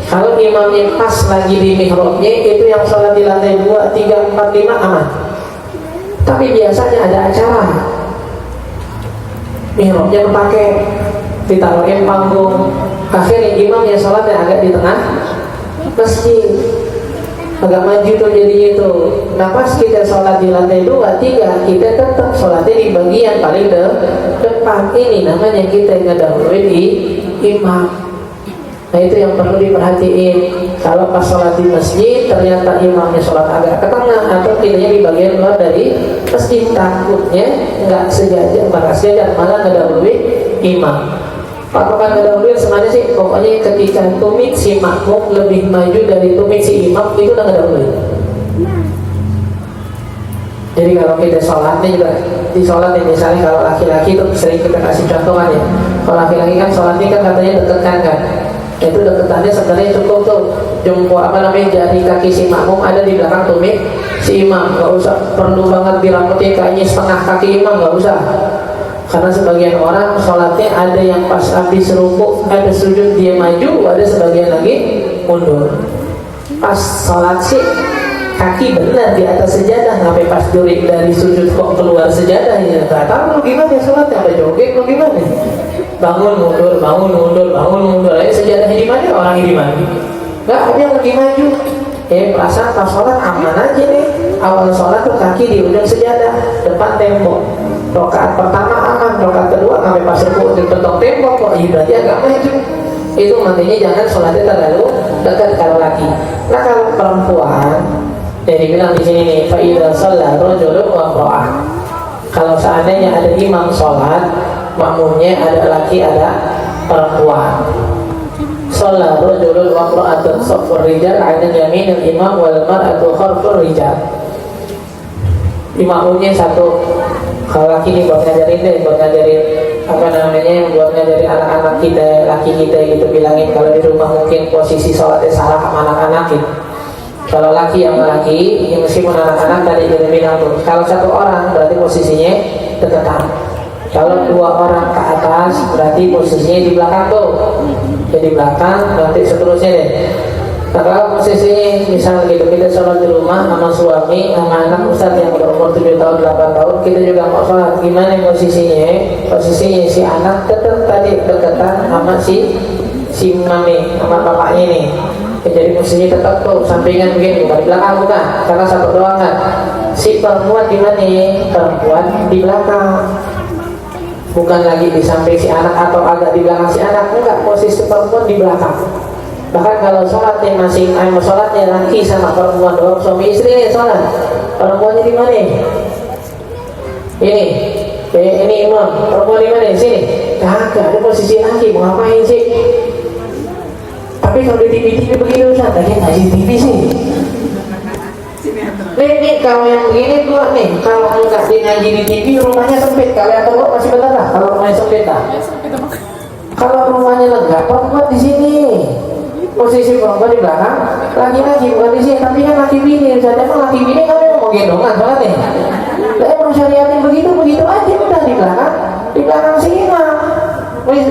Kalau imamnya pas lagi di mihrabnya, itu yang sholat di lantai 2, 3, 4, 5 aman. Tapi biasanya ada acara, mihrabnya dipakai, ditaruhin panggung, akhirnya imam yang sholatnya agak di tengah masjid, agak maju tuh jadinya itu. Nah pas kita sholat di lantai 2, 3, kita tetap sholatnya di bagian paling depan. Ini namanya kita ngedahuluin di imam. Nah itu yang perlu diperhatiin. Kalau pas sholat di masjid ternyata imamnya sholat agak ke tengah atau tidaknya di bagian luar dari masjid, takutnya nggak sejajar, malah ngedahuluin imam. Patokan ngedahuluin semuanya sih, pokoknya ketika tumit si makmum lebih maju dari tumit si imam, itu udah ngedahuluin. Jadi kalau kita sholatnya juga di sholat nih, misalnya kalau laki-laki itu sering kita kasih contoh kan ya. Kalau laki-laki kan sholatnya kan katanya dekatkan kan. Itu deketannya sebenarnya cukup tuh jempol jari kaki si makmum ada di belakang tumit si imam. Gak usah perlu banget dirambutnya kayaknya setengah kaki imam, gak usah. Karena sebagian orang sholatnya ada yang pas habis rukuk, ada sujud dia maju, ada sebagian lagi mundur. Pas sholat sih kaki benar di atas sejadah, sampai pas dari sujud kok keluar sejadah ya. Gak tahu lu gimana sholatnya, ada joget lu gimana? Bangun mundur. Ayo sejadahnya di mana? Orangnya di mana? Enggak, ada yang lagi maju. Perasaan pas sholat aman aja nih. Awal sholat tuh kaki di ujung sejadah, depan tembok. Rakaat pertama aman, rakaat kedua sampai pas rukuk di bentok tembok kok. Berarti agak maju. Itu makanya jangan sholatnya terlalu dekat kalau laki. Nah kalau perempuan, jadi bilang di sini nih, fa idza shalla rajulun wa imra'ah. Kalau seandainya ada imam sholat, makmumnya ada laki ada perempuan. Sholat rajulun wa imra'atun saffur rijal 'ala yaminil imam wal mar'atu khalfur rijal. Makmumnya satu. Kalau laki ini buat ngajarin buat ngajarin anak-anak kita, laki kita gitu, bilangin kalau di rumah mungkin posisi sholatnya salah sama anak-anak gitu. Kalau laki sama laki, ya meskipun anak-anak tadi kita bilang tuh, kalau satu orang berarti posisinya dekatan. Kalau dua orang ke atas berarti posisinya di belakang tuh. Jadi belakang, nanti seterusnya deh. Nah, kalau posisinya misalnya gitu, kita sholat di rumah sama suami, sama anak Ustaz yang berumur 7 tahun, 8 tahun, kita juga mau sholat. Gimana posisinya? Posisinya si anak tetap tadi dekatan sama si mami, sama bapaknya nih. Jadi posisinya tetap tuh sampingan begini, bukan di belakang, bukan, karena satu doang kan. Si perempuan di mana? Perempuan di belakang, bukan lagi di samping si anak atau agak di belakang si anak, enggak, posisi perempuan di belakang. Bahkan kalau sholatnya sholatnya laki sama perempuan doang, suami istri nih sholat, perempuannya di mana? Ini imam, perempuan di mana? Sini. Kagak, ada posisi laki, mau ngapain sih? Tapi kalau di TV begitu Ustaz, lagi ngaji TV sih. Nih kalau yang begini dua nih, kalau enggak di ngaji di TV rumahnya sempit, kalau yang terbuat masih benar lah. Kalau rumahnya sempit lah. Kalau rumahnya lega, perempuan di sini. Posisi perempuan di belakang, laki-laki bukan di sini, tapi kan laki bini. Misalnya emang laki bini kamu mau gendongan sholatnya. Lah emang syariatnya begitu aja, udah di belakang si imam.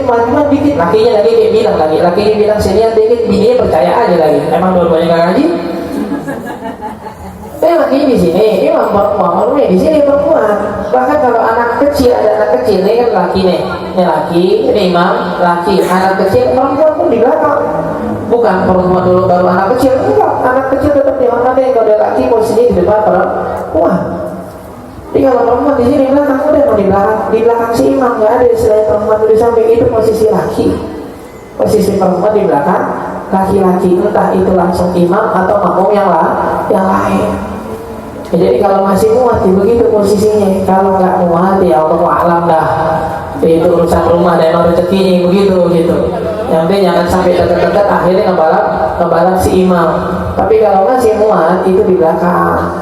Cuma dikit, lakinya lagi dia bilang lakinya bilang sini dikit, bininya percaya aja lagi. Emang dua-duanya nggak ngaji? Laki di sini, imam perempuan, di sini perempuan. Bahkan kalau anak kecil, ada anak kecil, ini kan laki nih, ini laki, ini imam, laki, anak kecil, perempuan pun di belakang. Bukan perempuan dulu baru anak kecil, enggak, anak kecil tetap dihormati. Kalau ada laki posisinya di depan perempuan. Jadi kalau perempuan di sini belakang, udah mau di belakang si imam, nggak ada selain perempuan di samping, itu posisi laki. Posisi perempuan di belakang laki-laki, entah itu langsung imam atau makmum yang lain. Ya, jadi kalau masih muat begitu posisinya, kalau nggak muat ya Allah alam dah. Itu urusan rumah dan rezekinya begitu gitu. Yang penting jangan sampai dekat-dekat akhirnya ngebalap si imam. Tapi kalau masih muat itu di belakang.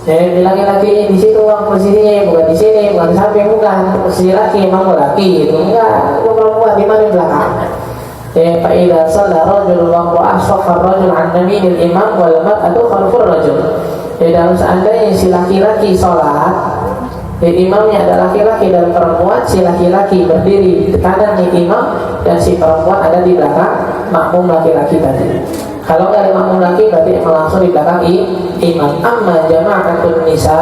Jadi bilangin lakinya di situ posisinya, bukan di sini, bukan di samping, bukan posisi laki, imam laki gitu. Enggak, itu perempuan di mana di belakang. Ya, fa idza shalla rajul wa asfaqa rajul an yaminil imam wal mar'atu khalfur rajul. Ya, dalam seandainya si laki-laki sholat, ya, imamnya ada laki-laki dan perempuan, si laki-laki berdiri di kanan imam dan si perempuan ada di belakang makmum laki-laki tadi. Kalau nggak ada makmum laki berarti langsung di belakang imam. Amma jama'atun nisa,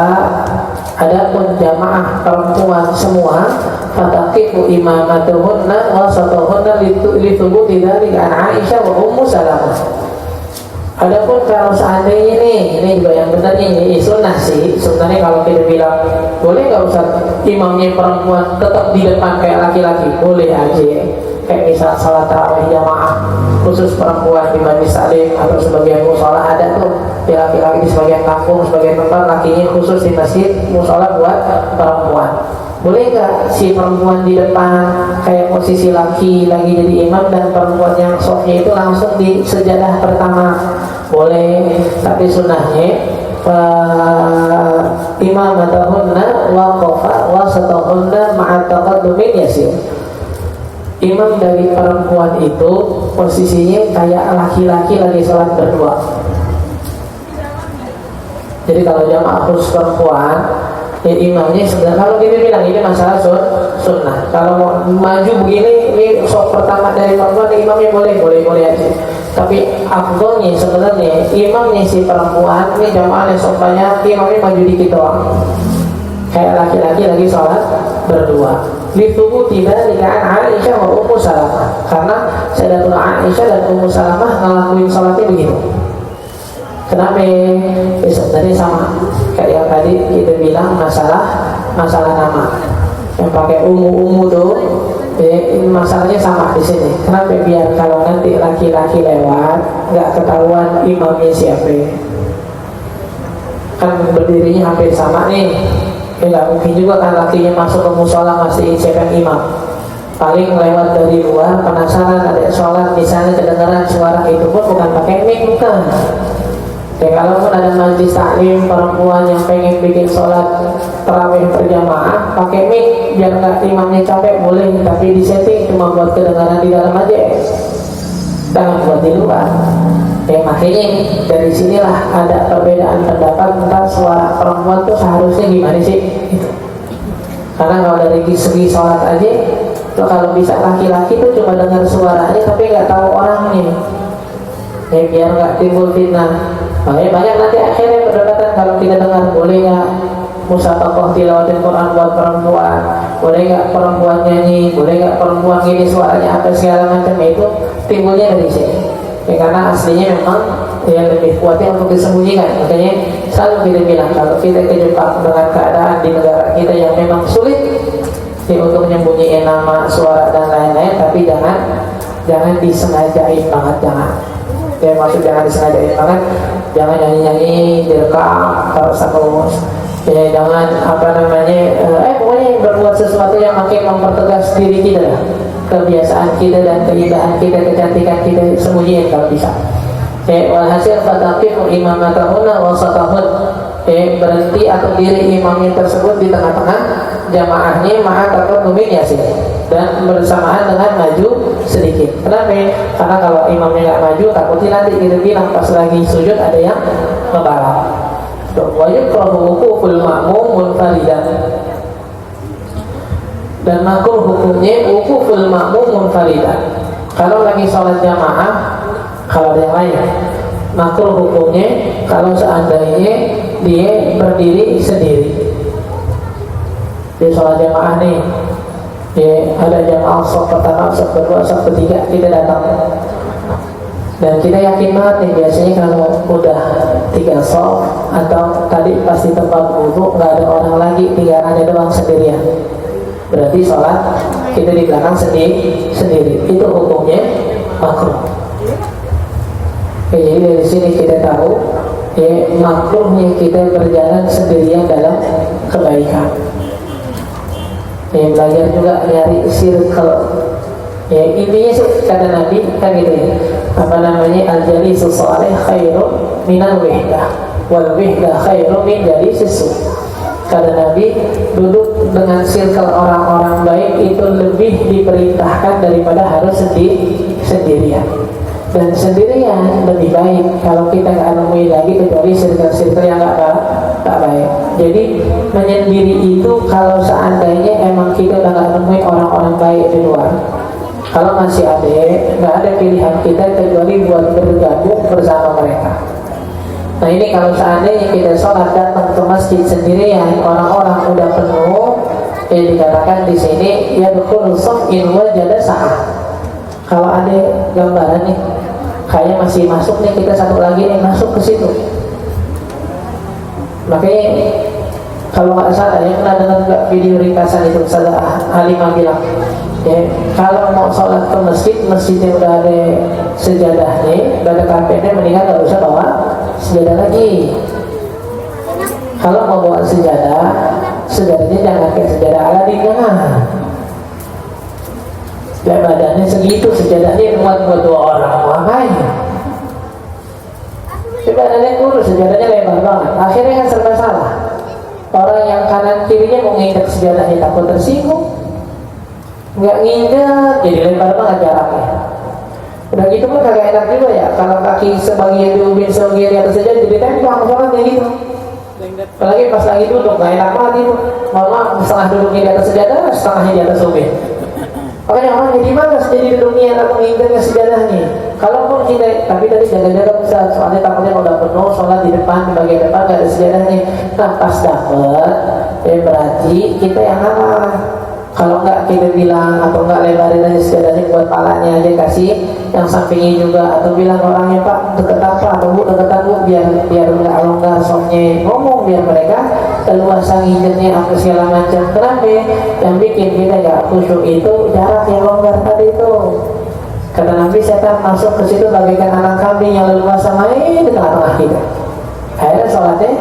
adapun jamaah perempuan semua, fataqifu imamatuhunna wa satuhunna lithubuti dzalika an Aisyah wa Ummu Salamah. Adapun kalau seandainya ini juga yang benar ini sunnah sih. Sebenarnya kalau kita bilang boleh nggak usah imamnya perempuan tetap di depan kayak laki-laki, boleh aja. Kayak misal salat tarawih jamaah khusus perempuan di majlis taklim atau sebagian musola ada tuh ya, laki-laki di sebagian kampung, sebagian tempat lakinya khusus di masjid musola buat perempuan. Boleh nggak si perempuan di depan kayak posisi laki lagi jadi imam dan perempuan yang softnya itu langsung di sejadah pertama? Boleh, tapi sunnahnya imamatahunna waqafa wasatahunna ma'a taqaddumin yasir. Imam dari perempuan itu posisinya kayak laki-laki lagi sholat berdua. Jadi kalau jamaah khusus perempuan, ya imamnya sebenarnya kalau kita bilang ini masalah sunnah. Kalau mau maju begini, ini sok pertama dari perempuan, imamnya boleh aja. Tapi afdolnya sebenarnya imamnya si perempuan, ini jamaahnya sok banyak, imamnya maju dikit doang. Kayak laki-laki lagi sholat berdua. Litubu tidak dikatakan Aisyah wa Ummu Salamah, karena Sayyidatuna Aisyah dan Ummu Salamah ngelakuin sholatnya begitu. Kenapa? Ya, sebenarnya sama kayak yang tadi kita bilang masalah nama. Yang pakai ummu tuh, ini masalahnya sama di sini. Kenapa? Biar kalau nanti laki-laki lewat nggak ketahuan imamnya siapa. Kan berdirinya hampir sama nih. Ya nggak mungkin juga kan lakinya masuk ke musola masih siapa imam. Paling lewat dari luar penasaran ada sholat misalnya kedengaran suara itu pun bukan pakai mic, bukan. Ya kalaupun ada majlis taklim perempuan yang pengen bikin sholat tarawih berjamaah pakai mic biar nggak imamnya capek boleh, tapi disetting cuma buat kedengaran di dalam aja, jangan buat di luar. Ya makanya dari sinilah ada perbedaan pendapat tentang suara perempuan tuh seharusnya gimana sih gitu. Karena kalau dari segi sholat aja tuh kalau bisa laki-laki tuh cuma dengar suaranya tapi nggak tahu orangnya. biar nggak timbul fitnah. Makanya banyak nanti akhirnya perdebatan kalau kita dengar boleh nggak musabaqah tilawatil Quran buat perempuan, boleh nggak perempuan nyanyi, boleh nggak perempuan gini suaranya apa segala macam, itu timbulnya dari sini. Karena aslinya memang yang lebih kuatnya untuk disembunyikan. Makanya selalu kita bilang kalau kita kejebak dengan keadaan di negara kita yang memang sulit untuk menyembunyikan nama, suara dan lain-lain, tapi jangan disengajain banget, jangan. Maksud jangan disengajain banget, jangan nyanyi-nyanyi direkam kalau sama jangan pokoknya yang berbuat sesuatu yang makin mempertegas diri kita, kebiasaan kita dan keindahan kita, kecantikan kita, sembunyiin kalau bisa. Walhasil fataqifu imamatahuna wasatahun, berhenti atau diri imamnya tersebut di tengah-tengah jamaahnya ma'atakumin yasin, dan bersamaan dengan maju sedikit. Kenapa? Karena kalau imamnya nggak maju, takutnya nanti kita bilang pas lagi sujud ada yang ngebalap. Wajib kalau wukuful ma'mum munfaridan, dan makruh hukumnya wukuful ma'mum munfaridan. Kalau lagi sholat jamaah, kalau ada yang lain, makruh hukumnya kalau seandainya dia berdiri sendiri. Di sholat jamaah nih, ada jamaah shaf pertama, shaf kedua, shaf ketiga, kita datang. Dan kita yakin banget nih, biasanya kalau udah 3 shaf atau tadi pasti tempat wudhu nggak ada orang lagi, tinggal ada doang sendirian, berarti sholat kita di belakang sendiri. Itu hukumnya makruh. Jadi dari sini kita tahu makruhnya kita berjalan sendirian dalam kebaikan. Belajar juga nyari circle. Intinya sih kata Nabi kan gitu ya, al-jalisus salih khairum minal wihdah wal wihdah khairum min jalisis su'. Kata Nabi, duduk dengan circle orang-orang baik itu lebih diperintahkan daripada harus sendirian. Dan sendirian lebih baik kalau kita nggak nemuin lagi kecuali circle-circle yang nggak baik. Jadi menyendiri itu kalau seandainya emang kita udah nggak nemuin orang-orang baik di luar, kalau masih ada, nggak ada pilihan kita kecuali buat bergabung bersama mereka. Nah ini kalau seandainya kita sholat datang ke masjid sendirian, orang-orang udah penuh, dikatakan di sini ya dukhulus shaf in wajada sa'ah. Kalau ada gambaran nih, kayaknya masih masuk nih, kita satu lagi nih masuk ke situ. Makanya kalau nggak salah ya, pernah dengar video ringkasan itu Ustaz Halimah bilang, kalau mau sholat ke masjidnya udah ada sejadahnya, udah ada karpetnya, mendingan nggak usah bawa sejadah lagi. Kalau mau bawa sejadahnya jangan kayak sejadah Aladin, jangan. Dan badannya segitu, sejadahnya buat 2 orang, ngapain? Coba ada kurus, sejadahnya lebar banget, akhirnya kan serba salah. Orang yang kanan kirinya mau nginjek sejadahnya takut tersinggung, nggak nginjek, jadi lebar banget jaraknya. Udah gitu kan kagak enak juga ya, kalau kaki sebagian diubin sebagian di atas saja jadi templang banget kayak gitu. Apalagi pas lagi duduk, nggak enak banget itu. Mama setengah duduknya di atas sejadah, setengahnya di atas ubin. Makanya orang jadi malas jadi duduknya atau menginginkan sejadahnya. Kalaupun kita, tapi tadi jaga-jaga bisa, soalnya takutnya kalau udah penuh sholat di depan, di bagian depan nggak ada sejadahnya. Nah pas dapet, berarti kita yang ngalah. Kalau nggak kita bilang, atau nggak lebarin aja sejadahnya buat palanya aja, kasih yang sampingnya juga, atau bilang orangnya Pak deket apa, atau Bu deketan Bu, biar nggak longgar softnya, ngomong biar mereka keluasan nginjetnya apa segala macam. Kenapa? Yang bikin kita nggak khusyuk itu jarak yang longgar tadi itu. Kata Nabi, setan masuk ke situ bagaikan anak kambing yang leluasa main di tengah-tengah kita. Akhirnya sholatnya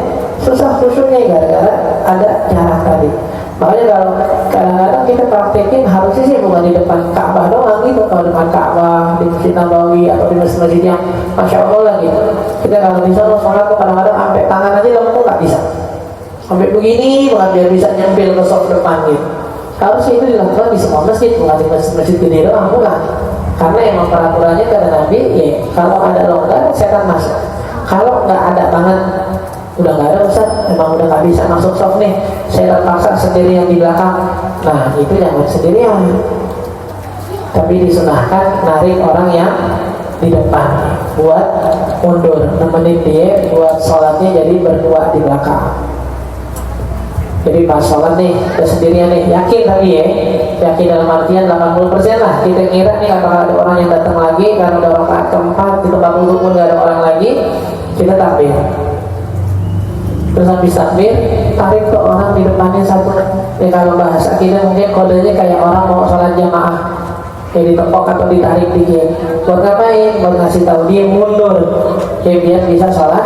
susah khusyuknya gara-gara ada jarak tadi. Makanya kalau kadang-kadang kita praktekin harusnya sih bukan di depan Ka'bah doang gitu. Kalau depan Ka'bah, di Masjid Nabawi atau di masjid yang Masya Allah lah gitu. Kita kalau bisa sholat tuh kadang-kadang sampai tangan aja lempung nggak bisa. Sampai begini banget biar bisa nyempil ke shaf depan gitu. Harusnya itu dilakukan di semua masjid, bukan di masjid gede doang, bukan. Karena emang peraturannya kata Nabi, kalau ada longgar setan masuk. Kalau nggak ada banget, udah nggak ada Ustaz, emang udah nggak bisa masuk shaf nih, saya terpaksa sendiri yang di belakang. Nah itu jangan sendirian, tapi disunahkan narik orang yang di depan buat mundur, nemenin dia buat sholatnya, jadi berdua di belakang. Jadi pas sholat nih, udah sendirian nih, yakin tadi ya, yakin dalam artian 80% lah. Kita kira nih apakah ada orang yang datang lagi, karena udah rakaat keempat, di tempat duduk pun gak ada orang lagi, kita takbir. Terus habis takbir, tarik ke orang di depannya satu. Ya kalau bahasa kita mungkin kodenya kayak orang mau sholat jamaah, kayak ditepok atau ditarik dikit. Buat ngapain? Buat ngasih tahu dia mundur, ya biar bisa sholat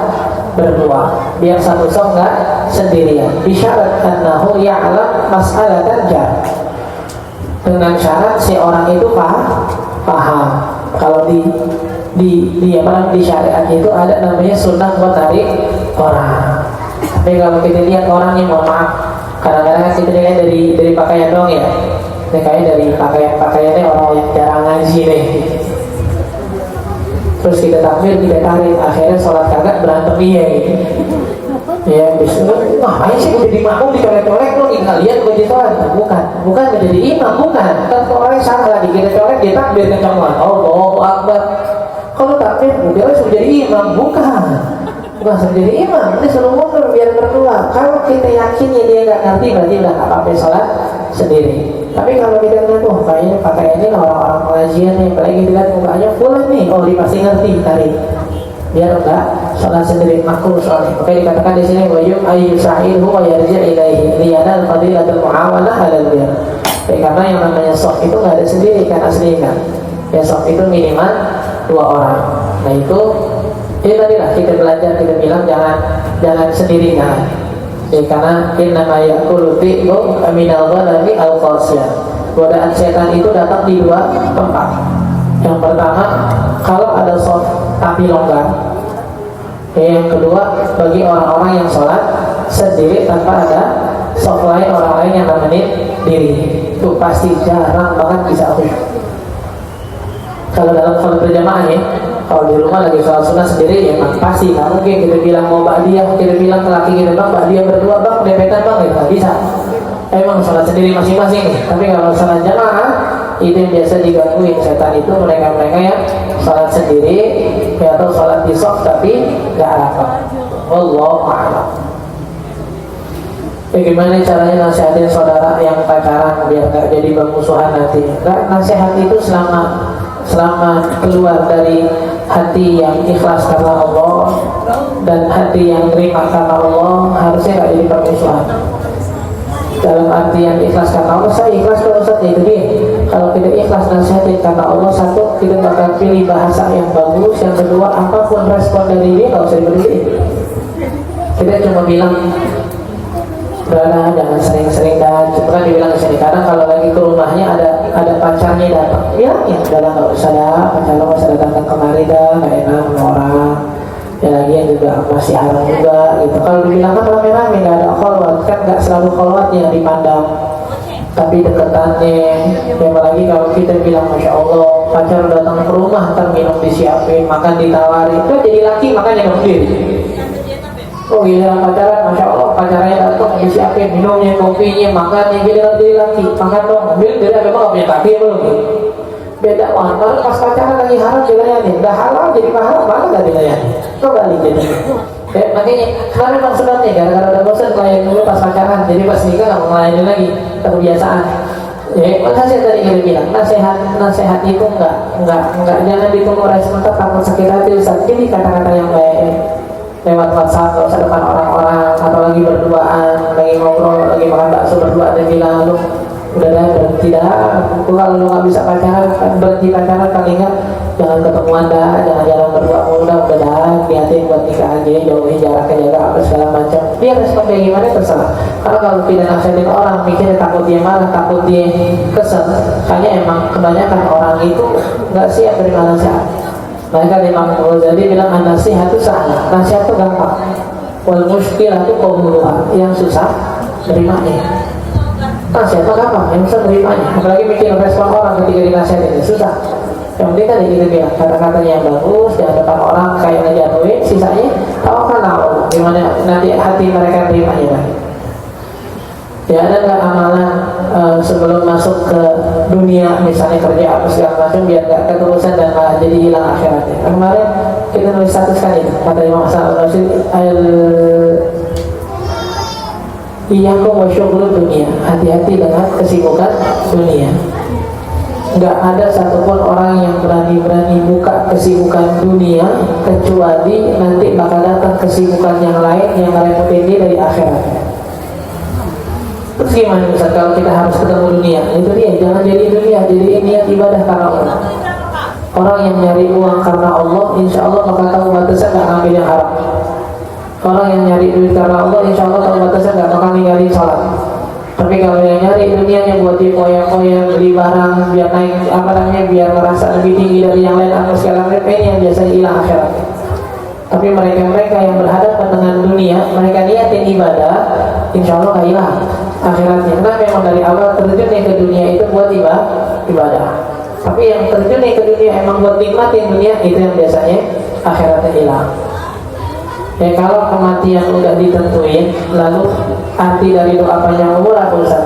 berdua, biar satu sop nggak sendirian. Bisyarat annahu ya'lam mas'alatan jar, dengan syarat si orang itu paham kalau di syariat itu ada namanya sunnah buat tarik orang. Tapi kalau kita lihat orangnya, mohon maaf, kadang-kadang kita lihat dari pakaian dong ya, kayak dari pakaiannya orang yang jarang ngaji nih. Terus kita takbir, kita tarik, akhirnya sholat kagak, berantem dia gitu. Ya, besok ngapain sih udah di makmum dicolek-colek lo, nggak lihat gue di sholat? Bukan menjadi imam, bukan. Kan orang salah lagi, kita colek, dia takbir kencang-kencang. Allahu Akbar. Kalau takbir, mungkin sudah jadi imam, bukan sudah jadi imam, ini suruh mundur biar berdua. Kalau kita yakinnya dia nggak ngerti, berarti udah nggak apa-apa sholat sendiri. Tapi kalau kita lihat tuh kayaknya pakaiannya orang-orang pengajian nih, apalagi kita lihat mukanya full nih, oh dia pasti ngerti tadi, biar enggak sholat sendiri, makruh soalnya. Oke, dikatakan di sini wajib ayu sa'ilhu wa yarji' ilaihi liyana al-fadilatul mu'awalah alal bir. Karena yang namanya soft itu nggak ada sendiri kan aslinya kan. Ya soft itu minimal 2 orang. Nah itu tadi lah kita belajar, kita bilang jangan sendiri kan. Ya, karena innama ya'kulu dhi'bu minal ghanami al-qasiyah. Godaan setan itu datang di 2 tempat. Yang pertama, kalau ada sholat tapi longgar. Yang kedua, bagi orang-orang yang sholat sendiri tanpa ada sholat lain, orang lain yang nemenin diri, itu pasti jarang banget bisa khusyuk. Kalau dalam sholat berjamaah ya, kalau di rumah lagi sholat sunnah sendiri ya pasti nggak mungkin kita bilang mau ba'diyah, kita bilang ke laki kita bang ba'diyah berdua bang depetan bang, ya nggak bisa. Emang sholat sendiri masing-masing. Tapi kalau sholat jamaah itu yang biasa digangguin setan itu mereka yang sholat sendiri ya, atau sholat di soft tapi nggak rapat. Wallahu a'lam. Bagaimana caranya nasihatin saudara yang pacaran biar nggak jadi bermusuhan nanti? Nasihat itu selama keluar dari hati yang ikhlas karena Allah dan hati yang terima karena Allah, harusnya nggak jadi permusuhan. Dalam arti yang ikhlas karena Allah, saya ikhlas kalau Ustaz, itu dia. Kalau kita ikhlas nasihatin karena Allah, satu, kita bakal pilih bahasa yang bagus. Yang kedua, apapun respon dari dia nggak usah diberi. Kita cuma bilang, berada jangan sering-sering dan cepat dibilang ke sini. Karena kalau lagi ke rumahnya ada pacarnya datang, bilang ya udahlah nggak usah dah, pacar lo nggak usah datang kemari dah, nggak enak sama orang. Ya lagi yang juga masih haram juga gitu. Kalau dibilang kan rame-rame nggak ada kholwat, kan nggak selalu kholwat yang dipandang, tapi deketannya. Ya apalagi kalau kita bilang masya Allah, pacar datang ke rumah, ntar minum disiapin, makan ditawarin, itu jadi laki makanya minum sendiri. Oh giliran pacaran, masya Allah, pacarnya datang disiapin minumnya, kopinya, makannya, giliran jadi laki, makan dong, ambil dari agama nggak punya kaki belum? Beda banget. Baru pas pacaran lagi haram dilayani, udah halal jadi mahal malah nggak dilayani. Kembali jadi. Makanya karena memang sunatnya gara-gara udah bosan klien dulu pas pacaran, jadi pas nikah nggak mau melayani lagi, kebiasaan. Ya, makanya saya tadi kita bilang nasihat itu enggak jangan ditunggu respon takut sakit hati. Ustaz, ini kata-kata yang baik lewat WhatsApp, nggak usah depan orang-orang, atau lagi berduaan, lagi ngobrol, lagi makan bakso berdua, dan bilang lu udah dah berhenti dah. Kalau lu nggak bisa pacaran, berhenti pacaran, paling nggak jangan ketemuan dah, jangan jalan berdua mulu dah, udah dah, niatin buat nikah aja, jauhin jaraknya, jaga apa segala macam. Dia respon kayak gimana terserah. Karena kalau tidak nasihatin orang, mikirnya takut dia marah, takut dia kesel. Kayaknya emang kebanyakan orang itu nggak siap terima nasihat. Maka Imam Ghazali bilang an-nasihat itu salah, nasihat itu gampang, wal mushkilah itu qabuluha, yang susah terimanya. Nasihat itu gampang, yang susah terimanya. Apalagi mikir respon orang ketika dinasihatin, susah. Yang penting tadi kita bilang kata-katanya yang bagus, di hadapan orang kayak ngejatuhin, sisanya tawakkal Allah, gimana nanti hati mereka terimanya lagi. Ya ada nggak amalan sebelum masuk ke dunia, misalnya kerja apa segala macam, biar nggak keterusan dan malah jadi hilang akhiratnya. Kemarin kita nulis satu sekali kata Imam Hasan al-Basri, iyyakum wa syughul dunia, hati-hati dengan kesibukan dunia. Nggak ada satupun orang yang berani-berani buka kesibukan dunia kecuali nanti bakal datang kesibukan yang lain yang merepotin dia dari akhiratnya. Terus gimana Ustaz kalau kita harus ketemu dunia? Itu dia, jangan jadi dunia, jadi niat ibadah karena Allah. Orang yang nyari uang karena Allah, insya Allah bakal tahu batasnya gak ngambil yang haram. Orang yang nyari duit karena Allah, insya Allah tahu batasnya gak bakal ninggalin sholat. Tapi kalau yang nyari dunianya buat dia koyak-koyak, beli barang biar naik, apa namanya, biar merasa lebih tinggi dari yang lain atau segala macam, ini yang biasanya hilang akhiratnya. Tapi mereka yang berhadapan dengan dunia, mereka niatin ibadah, insya Allah gak hilang akhiratnya. Karena memang dari awal terjunnya ke dunia itu buat ibadah. Tapi yang terjunnya ke dunia emang buat nikmatin dunia, itu yang biasanya akhiratnya hilang. Ya kalau kematian udah ditentuin, lalu arti dari doa panjang umur apa Ustaz?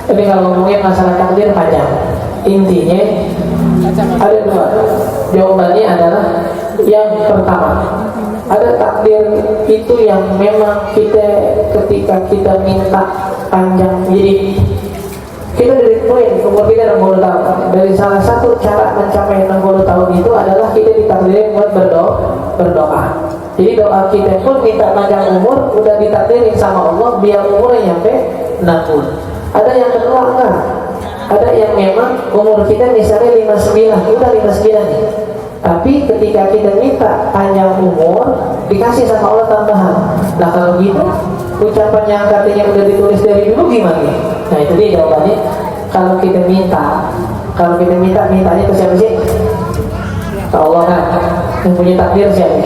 Tapi kalau ngomongin masalah takdir panjang. Intinya ada dua. Jawabannya adalah yang pertama, ada takdir itu yang memang kita ketika kita minta panjang, jadi kita dari poin umur kita 60 tahun. Dari salah satu cara mencapai 60 tahun itu adalah kita ditakdirin buat berdoa. Jadi doa kita pun minta panjang umur, udah ditakdirin sama Allah biar umurnya nyampe 60. Ada yang kedua enggak. Ada yang memang umur kita misalnya 59, udah 59 nih. Tapi ketika kita minta panjang umur, dikasih sama Allah tambahan. Nah kalau gitu, ucapan yang katanya udah ditulis dari dulu gimana? Nah itu dia jawabannya. Kalau kita mintanya ke siapa sih? Ke Allah kan? Yang punya takdir siapa?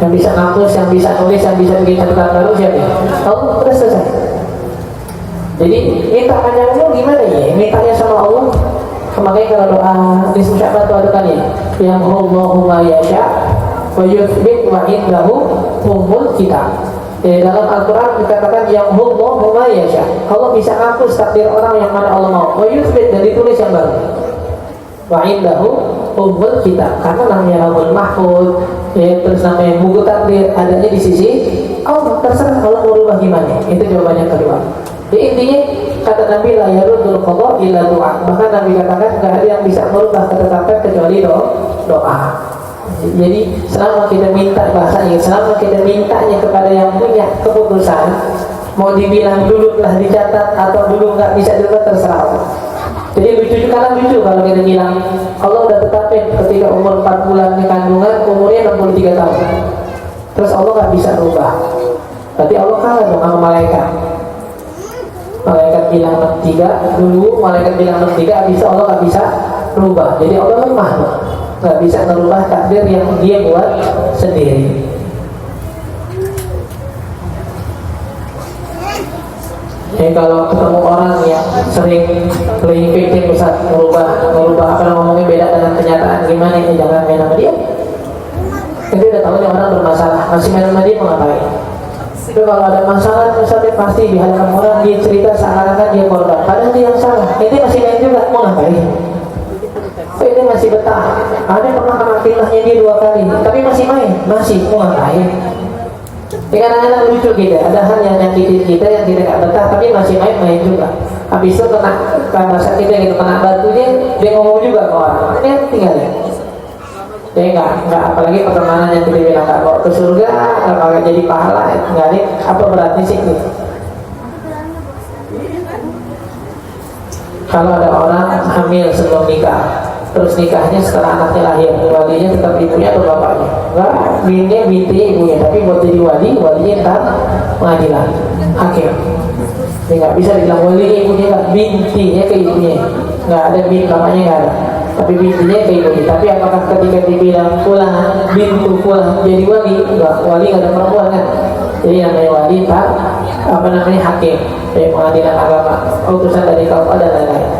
Yang bisa ngapus, yang bisa nulis, yang bisa bikin catatan baru siapa? Allah, udah selesai. Jadi minta panjang umur gimana ya? Mintanya sama Allah. Makanya kalau doa di Syabat itu ada kan ya, yang Allahumma yasha wa yuthbit wa indahu ummul kitab. Dalam Al-Quran dikatakan yang Allahumma yasha, Allah bisa ngapus takdir orang yang mana Allah mau. Wa yuthbit, dan ditulis yang baru. Wa indahu ummul kitab, karena namanya Lauhul Mahfuz, ya, terus namanya buku takdir adanya di sisi Allah. Terserah Allah mau rubah gimana. Itu jawabannya kedua. Jadi intinya kata Nabi la yarudul qada illa doa. Bahkan Nabi katakan tidak ada yang bisa merubah ketetapan kecuali doa. Jadi selama kita minta, bahasanya selama kita mintanya kepada yang punya keputusan, mau dibilang dulu telah dicatat atau dulu nggak bisa diubah, terserah Allah. Jadi lucu kalau kita bilang Allah udah tetapin ketika umur 4 bulan kandungan umurnya 63 tahun. Terus Allah nggak bisa rubah. Berarti Allah kalah dong sama malaikat. Malaikat bilang 63 dulu, malaikat bilang 63, habis Allah nggak bisa rubah. Jadi Allah lemah, nggak bisa merubah takdir yang dia buat sendiri. Kalau ketemu orang yang sering playing victim, Ustaz, merubah apa ngomongnya beda dengan kenyataan, gimana ini, jangan main sama dia. Itu udah tahu nih orang bermasalah, masih main sama dia mau ngapain? Itu kalau ada masalah misalnya pasti di hadapan orang dia cerita seakan-akan dia korban, padahal dia yang salah. Ini masih main juga, mau ngapain? Ini masih betah. Ada pernah kena fitnahnya dia 2 kali, tapi masih main, masih mau ngapain? Ya kadang-kadang lucu gitu, ada hal yang nyakitin kita yang kita gak betah, tapi masih main juga. Habis itu kena bahasa kita gitu, kena batunya dia ngomong juga ke orang. Ini tinggal ya. Jadi nggak apalagi pertemanan yang kita bilang nggak bawa ke surga, nggak jadi pahala, nggak nih apa beratnya sih gitu. Kalau ada orang hamil sebelum nikah, terus nikahnya setelah anaknya lahir, walinya tetap ibunya atau bapaknya? Enggak, bintinya ibunya, tapi buat jadi walinya ntar pengadilan, hakim. Jadi nggak bisa dibilang walinya ibunya, nggak, bintinya ke ibunya, nggak ada bapaknya, nggak ada. Tapi bintinya ke ibunya. Tapi apakah ketika dibilang pulang bintu pulang jadi wali? Enggak, wali nggak ada perempuan kan. Jadi namanya wali tak apa namanya hakim dari pengadilan agama, utusan dari kaum dan lain-lain.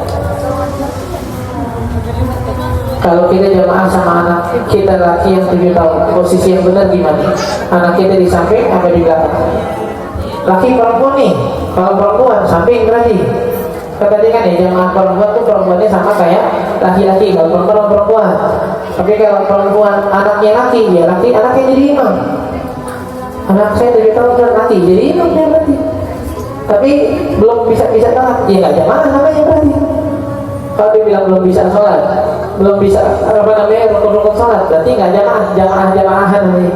Kalau kita jamaah sama anak kita laki yang 7 tahun, posisi yang benar gimana? Anak kita di samping apa di belakang? Laki perempuan nih, Kalau perempuan samping berarti. Tadi kan ya jamaah perempuan tuh perempuannya sama kayak laki-laki, kalau perempuan. Tapi kalau perempuan anaknya laki, ya laki anaknya jadi imam. Anak saya 7 tahun kan laki, jadi imam dia berarti. Tapi belum bisa sholat, ya nggak jamaah namanya berarti. Kalau dia bilang belum bisa sholat, belum bisa rukun sholat, berarti nggak jamaah-jamaah namanya.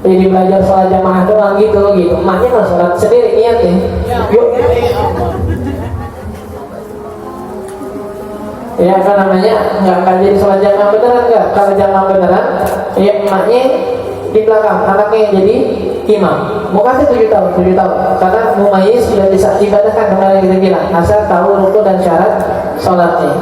Jadi belajar sholat jamaah doang gitu. Emaknya mah sholat sendiri niat ya. Yuk. Ya apa namanya, nggak akan jadi sholat jamaah beneran nggak? Kalau jamaah beneran, ya emaknya di belakang, anaknya yang jadi imam. Mukanya 7 tahun, karena mumayyiz sudah bisa ibadahkan kembali kita bilang, asal tahu rukun dan syarat sholatnya.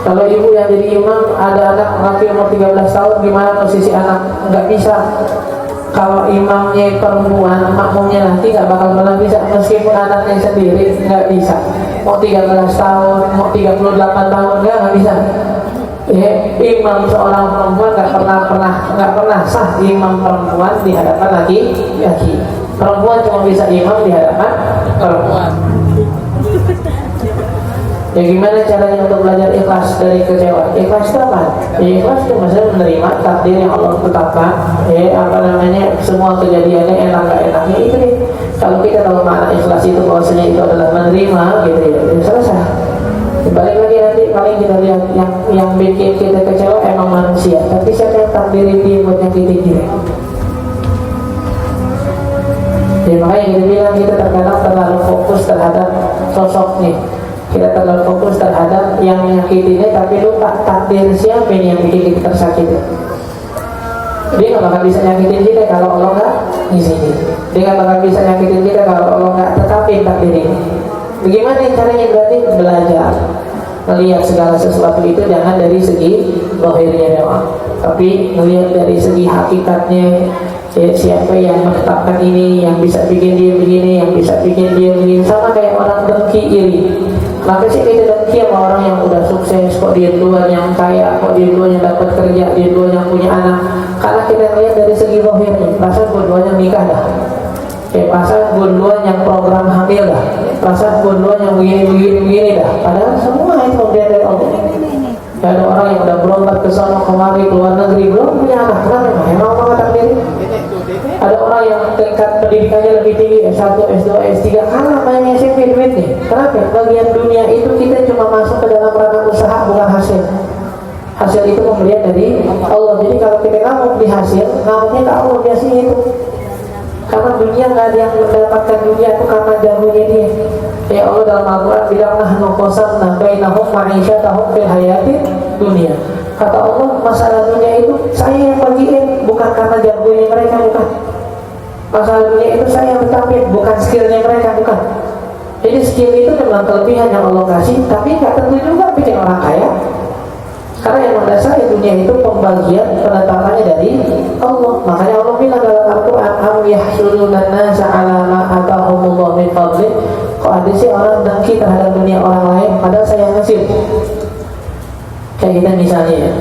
Kalau ibu yang jadi imam ada anak laki umur 13 tahun, gimana posisi anak? Nggak bisa. Kalau imamnya perempuan, makmumnya laki nggak bakal pernah bisa, meskipun anaknya sendiri nggak bisa. Mau 13 tahun, mau 38 tahun nggak bisa. Ya, imam seorang perempuan nggak pernah sah imam perempuan di hadapan laki-laki. Perempuan cuma bisa imam di hadapan perempuan. Ya gimana caranya untuk belajar ikhlas dari kecewa? Ikhlas itu apa? Ya, ikhlas itu maksudnya menerima takdir yang Allah tetapkan. Ya apa namanya, semua kejadiannya enak gak enaknya itu nih. Kalau kita tahu makna ikhlas itu, bahwasanya itu adalah menerima gitu ya, selesai. Balik lagi nanti paling kita lihat yang bikin kita kecewa emang manusia. Tapi siapa yang takdirin dia buat nyakitin dia? Ya makanya kita bilang kita terkadang terlalu fokus terhadap sosoknya. Kita terlalu fokus terhadap yang menyakitinya, tapi lupa takdir siapa ini yang bikin kita tersakiti. Dia nggak bakal bisa nyakitin kita kalau Allah nggak izinin. Dia nggak bakal bisa nyakitin kita kalau Allah nggak tetapin takdir ini. Bagaimana caranya? Berarti belajar melihat segala sesuatu itu jangan dari segi zahirnya doang, tapi melihat dari segi hakikatnya. Ya, siapa yang menetapkan ini, yang bisa bikin dia begini, yang bisa bikin dia begini. Sama kayak orang dengki iri. Kenapa sih kita dengki sama orang yang udah sukses? Kok dia duluan yang kaya, kok dia duluan yang dapat kerja, dia duluan yang punya anak? Karena kita lihat dari segi zahirnya. Pasal gue yang nikah dah, pasal gue duluan yang program hamil dah, pasal gue duluan yang begini dah. Padahal semua itu pemberian dari Allah. Ada orang yang udah berobat ke sana kemari, keluar negeri, belum punya anak. Kenapa? Emang Allah takdir. Ada orang yang tingkat pendidikannya lebih tinggi, S1, S2, S3, karena banyak SMP duitnya. Kenapa? Bagian dunia itu kita cuma masuk ke dalam rangka usaha, bukan hasil. Hasil itu pemberian dari Allah. Jadi kalau kita ngamuk di hasil, ngamuknya ke Allah biasanya itu. Karena dunia nggak ada yang mendapatkan dunia itu karena jagonya dia. Ya Allah dalam Al-Quran bilang nahnu qasamna bainahum ma'isyatahum fil hayati dunia. Kata Allah, masalah dunia itu saya yang bagiin, bukan karena jagonya mereka, bukan. Masalah dunia itu saya yang tetapin, bukan skillnya mereka, bukan. Jadi skill itu memang kelebihan yang Allah kasih, tapi nggak tentu juga bikin orang kaya. Karena yang mendasar dunia itu pembagian penetapannya dari Allah. Makanya Allah bilang dalam Al-Quran, am yahsuduna an-nasa ala ma atahumullah min fadlih. Kok ada sih orang dengki terhadap dunia orang lain, padahal saya ngasih. Kayak kita misalnya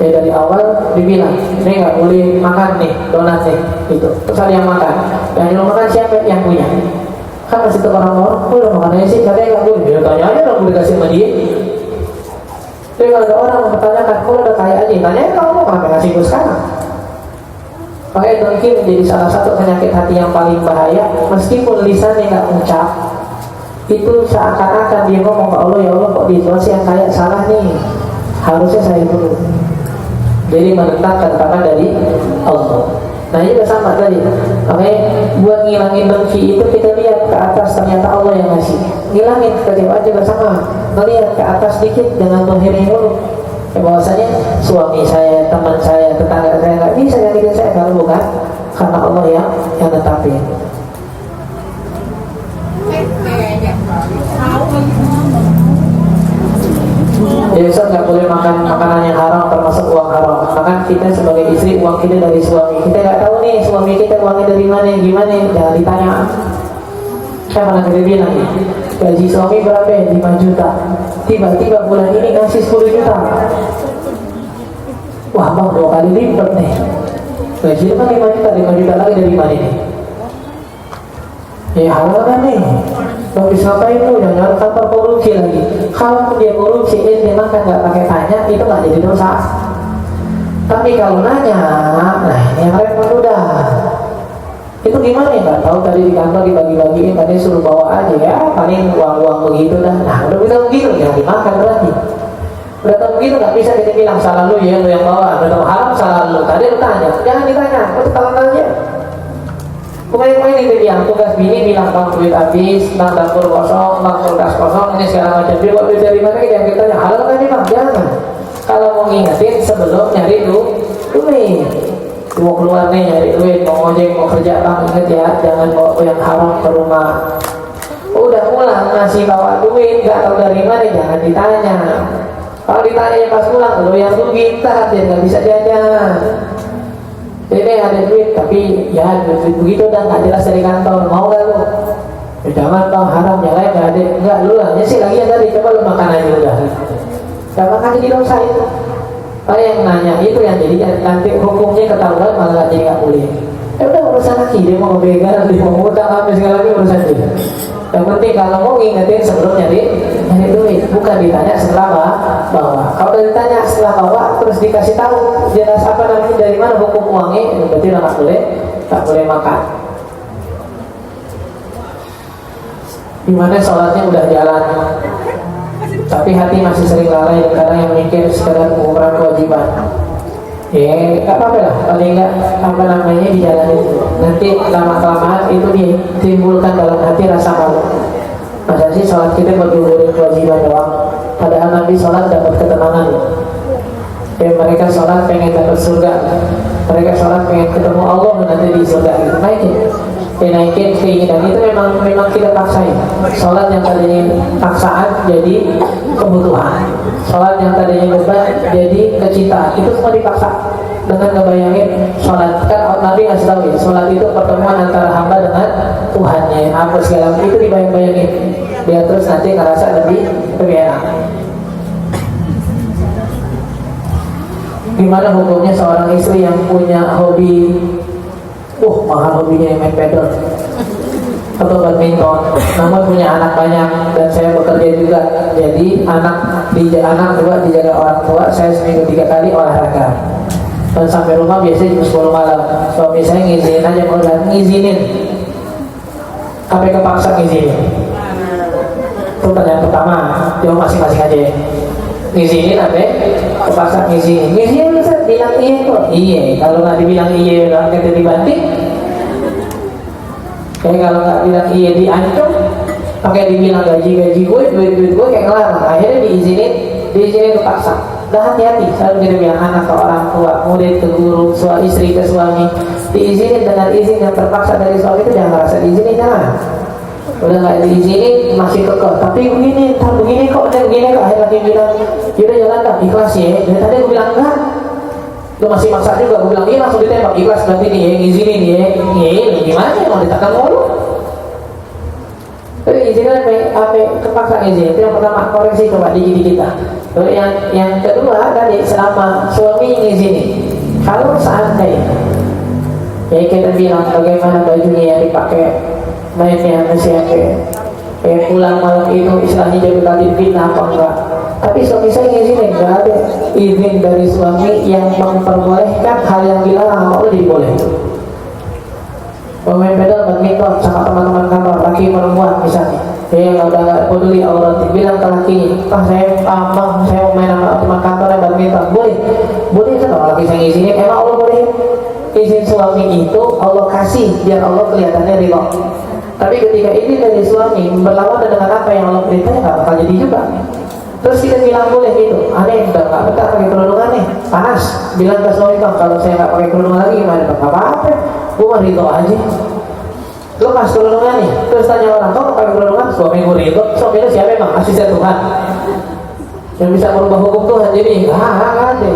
ya dari awal dibilang, ini nggak boleh makan nih donat nih, gitu. Terus ada yang makan, yang belum makan siapa? Yang punya. Kan masih tuh orang-orang, udah makan aja sih, katanya nggak boleh. Dia tanya aja dong, boleh kasih sama dia. Tapi kalau ada orang mempertanyakan, kalau udah kaya aja, tanya kamu mau kenapa ngasih gue sekarang? Makanya dengki menjadi salah satu penyakit hati yang paling bahaya. Meskipun lisannya nggak ucap, itu seakan-akan dia ngomong ke Allah, ya Allah kok di situasi yang kaya salah nih, harusnya saya dulu. Jadi menentang kata dari Allah. Nah ini juga sama tadi. Makanya buat ngilangin dengki itu kita lihat ke atas, ternyata Allah yang ngasih. Ngilangin kekecewaan juga sama. Melihat ke atas dikit, jangan menghiraukan dulu. Ya, bahwasanya suami saya, teman saya, tetangga saya nggak bisa nyakitin saya kalau bukan karena Allah yang netapin. Ya Ustaz nggak boleh makan makanan yang haram, termasuk uang haram. Maka kita sebagai istri, uang kita dari suami. Kita nggak tahu nih suami kita uangnya dari mana, gimana? Jangan ditanya. Saya pernah bilang gaji suami berapa? 5 juta. Tiba-tiba bulan ini ngasih 10 juta. Wah bang, 2 kali lipat nih. Gaji itu kan 5 juta lagi dari mana ini? Ya halal kan nih. Gak bisa ngapain lu, jangan kantor korupsi lagi. Kalau dia korupsi, dia makan nggak pakai tanya, itu nggak jadi dosa. Tapi kalau nanya, nah ini yang repot udah. Itu gimana ya? Nggak tahu, tadi di kantor dibagi-bagiin, tadi suruh bawa aja ya, paling uang-uang begitu dah. Nah udah bisa begitu, jangan dimakan berarti. Udah tahu begitu nggak bisa kita bilang salah lu ya, lu yang bawa. Udah tahu haram salah lu. Tadi lu tanya, jangan ditanya, lu tahu aja. Kemarin itu yang tugas bini bilang bang duit habis, bang dapur kosong, bang kulkas kosong, ini segala macam. Dia buat duit dari mana? Kita tanya halal kan nih bang? Jangan. Kalau mau ngingetin sebelum nyari duit, mau keluar nih nyari duit, mau ngojek, mau kerja bang, inget ya, jangan bawa yang haram ke rumah. Udah pulang masih bawa duit, nggak tahu dari mana, jangan ditanya. Kalau ditanya pas pulang, lo yang rugi, dia nggak bisa jajan. Jadi ada duit, tapi ya duit begitu udah nggak jelas dari kantor, mau nggak lu? Ya, jangan bang, haram, yang lain nggak ada, nggak lu lah. Ya sih lagi ya tadi, coba lu makan aja udah. Gak makan jadi dosa itu. Kalau yang nanya itu yang jadi nanti hukumnya ketahuan malah nggak jadi nggak boleh. Udah urusan lagi, dia mau begal, dia mau ngutang apa segala macam urusan dia. Yang penting kalau mau ngingetin sebelum nyari duit, bukan ditanya setelah bawa. Kalau udah ditanya setelah bawa, terus dikasih tahu jelas apa namanya dari mana hukum uangnya, itu berarti nggak boleh makan. Dimana sholatnya udah jalan, tapi hati masih sering lalai karena yang mikir sekedar pengukuran kewajiban. Ya nggak apa-apa lah, paling nggak apa namanya dijalani itu. Nanti lama-kelamaan itu ditimbulkan dalam hati rasa malu. Masa sih sholat kita berdua kewajiban doang, padahal Nabi sholat dapat ketenangan. Ya mereka sholat pengen dapat surga, mereka sholat pengen ketemu Allah nanti di surga. Itu naikin keinginan itu memang kita paksain. Sholat yang tadinya paksaan jadi kebutuhan, sholat yang tadinya beban jadi kecintaan, itu semua dipaksa. Dengan ngebayangin sholat, kan Nabi ngasih tahu ya, sholat itu pertemuan antara hamba dengan Tuhannya, apa segala itu dibayang-bayangin, dia terus nanti ngerasa lebih enak. Gimana hukumnya seorang istri yang punya hobi, mahal hobinya main pedal atau badminton, namun punya anak banyak, dan saya bekerja juga, jadi anak juga dijaga orang tua. Saya seminggu 3 kali olahraga, dan sampai rumah biasanya jam 10 malam. Suami saya ngizinin aja, mau ngizinin sampai kepaksa ngizinin. Itu pertanyaan pertama, jawab masing-masing aja. Ngizinin sampai kepaksa ngizinin bisa bilang iya kok. Iya, kalau nggak dibilang iya nggak kita dibanting. Kayak kalau nggak bilang iya diancam, pakai dibilang gaji gue, duit gue kayak ngelarang. Akhirnya diizinin kepaksa. Dah hati-hati, selalu kita bilang anak ke orang tua, murid ke guru, istri ke suami, diizinin dengan izin yang terpaksa dari suami itu jangan merasa diizinin, jangan. Udah nggak diizinin masih kekeh, tapi begini kok, akhirnya dia bilang, yaudah jalan dah, ikhlas ya. Dan tadi gue bilang enggak, lu masih maksa juga. Gue bilang iya, langsung ditembak, ikhlas berarti nih ya, ngizinin ya. Gimana ya, mau ditekan mulu. Tapi izinkan apa terpaksa izin. Itu yang pertama, koreksi coba di diri kita. Lalu yang kedua tadi, selama suami ngizinin, kalau seandainya ya kita bilang bagaimana bajunya yang dipakai, mainnya masih kayak pulang malam itu istilahnya jadi tadi fitnah apa enggak. Tapi suami saya ngizinin, enggak ada izin dari suami yang memperbolehkan hal yang dilarang Allah diboleh. Pemain pedal badminton sama teman-teman kantor, laki perempuan misalnya, udah nggak peduli Allah, bilang ke lakinya, saya mau main sama teman kantor yang badminton, boleh kan? Laki saya ngizinin, emang Allah boleh? Izin suami itu Allah kasih biar Allah kelihatannya ridho. Tapi ketika izin dari suami berlawanan dengan apa yang Allah perintahkan, nggak bakal jadi juga. Terus kita bilang boleh gitu, aneh udah nggak betah pakai kerudungan nih, panas. Bilang ke suami, bang kalau saya nggak pakai kerudungan lagi gimana? Bang, apa-apa, gue mah ridho aja. Lepas kerudungan nih, terus tanya orang, kok pakai kerudungan? Suami gue ridho. Suami itu siapa emang? Asisten Tuhan yang bisa merubah hukum Tuhan. Jadi nggak ada.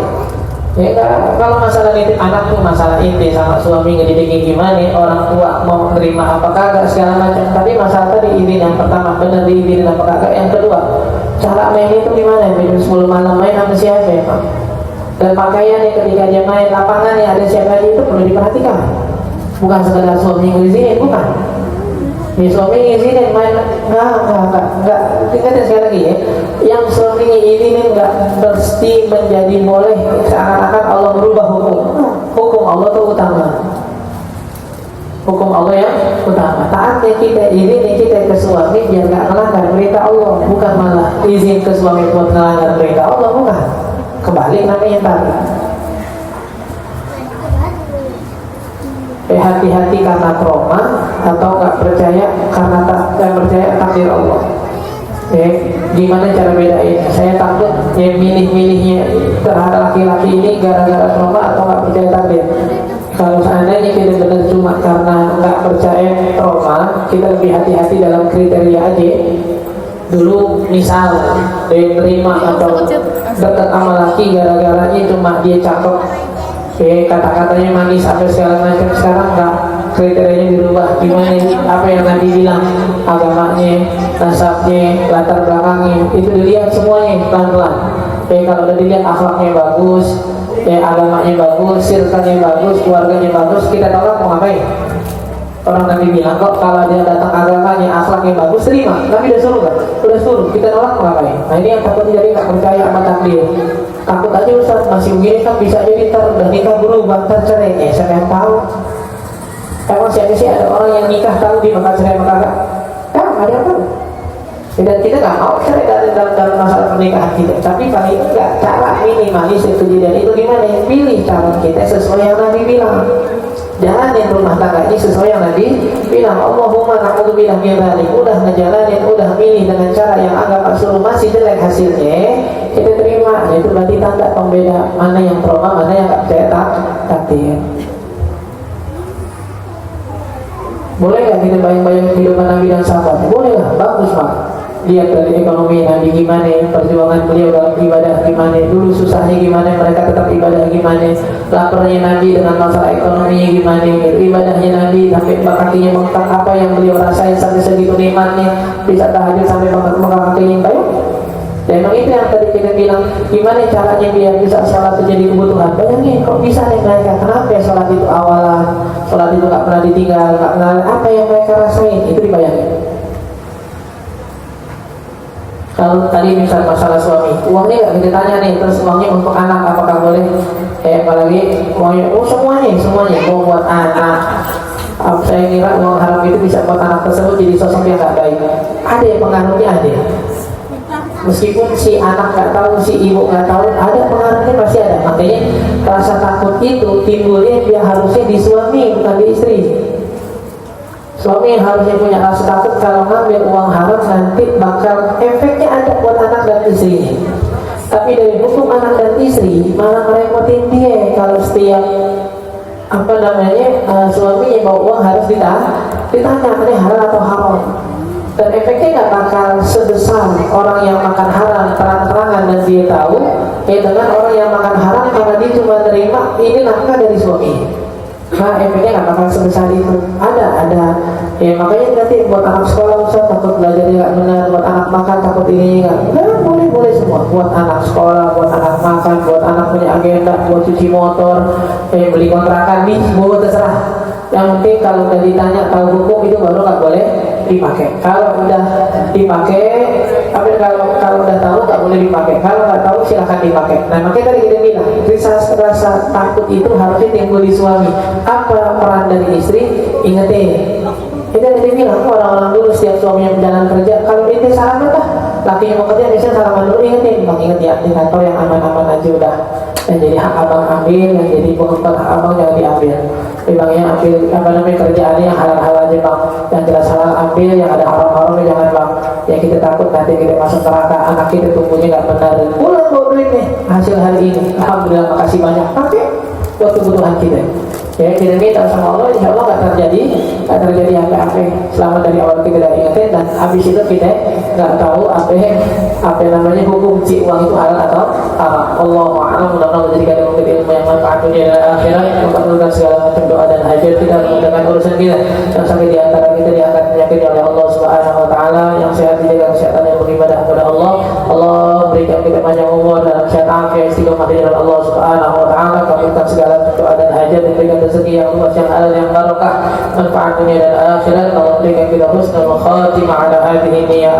Ya kalau masalah nitip anak tuh masalah inti, sama suami ngedidiknya gimana, orang tua mau nerima apa kagak segala macam. Tapi masalah tadi izin yang pertama, benar diizinin apa kagak. Yang kedua, cara main itu gimana? Jam 10 malam main sama siapa ya Pak? Dan pakaian yang ketika dia main lapangan yang ada siapa lagi itu perlu diperhatikan. Bukan sekedar suami ngizinin, bukan. Ya suami ngizinin main enggak. Ingat sekali lagi ya, yang suami ngizinin enggak mesti menjadi boleh seakan-akan Allah merubah hukum. Hukum Allah itu utama. Hukum Allah yang utama. Taatnya kita izin kita ke suami biar enggak melanggar perintah Allah, bukan malah izin ke suami buat melanggar perintah Allah, bukan. Kembali namanya tadi. Hati-hati karena trauma atau nggak percaya karena tak percaya takdir Allah. Gimana cara bedain? Saya takut milih-milihnya terhadap laki-laki ini gara-gara trauma atau nggak percaya takdir. Kalau seandainya kita benar cuma karena nggak percaya trauma, kita lebih hati-hati dalam kriteria aja. Dulu misal dia terima atau dekat sama laki gara-garanya cuma dia cakep, kata-katanya manis apa segala macam. Sekarang enggak, kriterianya dirubah. Gimana apa yang Nabi bilang, agamanya, nasabnya, latar belakangnya, itu dilihat semuanya pelan-pelan. Kalau udah dilihat akhlaknya bagus, agamanya bagus, sirkannya bagus, keluarganya bagus, kita tolak mau ngapain? Orang Nabi bilang kok kalau dia datang agamanya, akhlaknya bagus, terima. Nabi udah suruh kan? Udah suruh, kita nolak mau ngapain? Nah ini yang takutnya jadi nggak percaya sama takdir. Takut aja Ustaz, masih begini kan bisa jadi ntar udah nikah berubah, ntar cerai. Siapa yang tahu? Emang siapa sih ada orang yang nikah tahu dia bakal cerai sama kagak? Ada yang tahu. Dan kita nggak mau cerai dalam masalah pernikahan kita. Tapi paling enggak cara minimalis kejadian itu gimana? Pilih calon kita sesuai yang Nabi bilang. Jalanin rumah tangga ini sesuai yang Nabi bilang. Allahumma na'udzubillah min dzalik. Udah ngejalanin, udah milih dengan cara yang agak suruh masih jelek hasilnya, kita terima. Itu berarti tanda pembeda mana yang trauma, mana yang tak percaya takdir. Boleh nggak kita bayang-bayang kehidupan Nabi dan sahabat? Boleh lah, bagus Pak. Lihat dari ekonomi Nabi gimana, perjuangan beliau dalam ibadah gimana, dulu susahnya gimana, mereka tetap ibadah gimana, laparnya Nabi dengan masalah ekonominya gimana, ibadahnya Nabi sampai kakinya bengkak, apa yang beliau rasain sampai segitu nikmatnya, bisa tahajud sampai bengkak kakinya. Baik. Dan memang itu yang tadi kita bilang, gimana caranya biar bisa sholat itu jadi kebutuhan. Bayangin kok bisa nih mereka, kenapa ya sholat itu awalan, sholat itu gak pernah ditinggal, gak pernah, apa yang mereka rasain, itu dibayangin. Kalau tadi misal masalah suami, uangnya nggak kita tanya nih, terus uangnya untuk anak apakah boleh? Apalagi uangnya, semuanya mau buat anak. Saya kira uang haram itu bisa buat anak tersebut jadi sosok yang nggak baik. Ada yang pengaruhnya ada. Meskipun si anak nggak tahu, si ibu nggak tahu, ada pengaruhnya pasti ada. Makanya rasa takut itu timbulnya dia harusnya di suami bukan di istri. Suami yang harusnya punya rasa takut kalau ngambil uang haram nanti bakal efeknya ada buat anak dan istrinya. Tapi dari hukum anak dan istri malah merepotin dia kalau setiap suami yang bawa uang harus ditanya ini halal atau haram. Dan efeknya nggak bakal sebesar orang yang makan haram terang-terangan dan dia tahu, dengan orang yang makan haram karena dia cuma terima ini nafkah dari suami. Nah efeknya nggak bakal sebesar itu. Ada makanya nanti buat anak sekolah Ustaz takut belajarnya nggak benar, buat anak makan takut ini nggak boleh semua. Buat anak sekolah, buat anak makan, buat anak punya agenda, buat cuci motor, beli kontrakan nih, buat terserah. Yang penting kalau udah ditanya tahu hukum itu baru nggak boleh dipakai. Kalau udah dipakai, tapi kalau udah tahu nggak boleh dipakai. Kalau nggak tahu silahkan dipakai. Nah makanya tadi kita bilang rasa takut itu harusnya timbul di suami. Apa peran dari istri? Ingetin. Kita tadi bilang orang-orang dulu setiap suaminya berjalan kerja, kalau itu salaman lah. Lakinya mau kerja biasanya salaman dulu, ingetin. Bang inget ya di kantor yang aman-aman aja udah. Dan jadi hak abang ambil, yang jadi bukan hak abang jangan diambil. Bangnya ambil kerjaannya yang halal-halal aja bang, yang jelas halal ambil, yang ada haram-haramnya jangan bang. Yang kita takut nanti kita masuk neraka, anak kita tumbuhnya nggak benar. Pulang bawa duit nih hasil hari ini, alhamdulillah makasih banyak. Pakai buat kebutuhan kita. Ya kita minta sama Allah, insya Allah nggak terjadi apa-apa. Selama dari awal kita udah ingetin dan habis itu kita nggak tahu apa namanya hukum si uang itu halal atau haram. Allahu a'lam. Mudah-mudahan menjadikan ilmu yang manfaat dunia dan akhirat, mempermudah segala macam doa dan hajat kita dengan urusan kita. Yang sampai di antara kita diangkat penyakit oleh Allah Subhanahu Wa Taala, yang sehat dijaga kesehatan yang beribadah kepada Allah. Allah berikan kita panjang umur dan sehat afiat istiqomah di jalan Allah Subhanahu wa taala, kabulkan segala doa dan hajat, dan berikan rezeki yang luas, yang halal, yang barokah, manfaat dunia dan akhirat. Allah berikan kita husnul khatimah ala hadhihi niyya.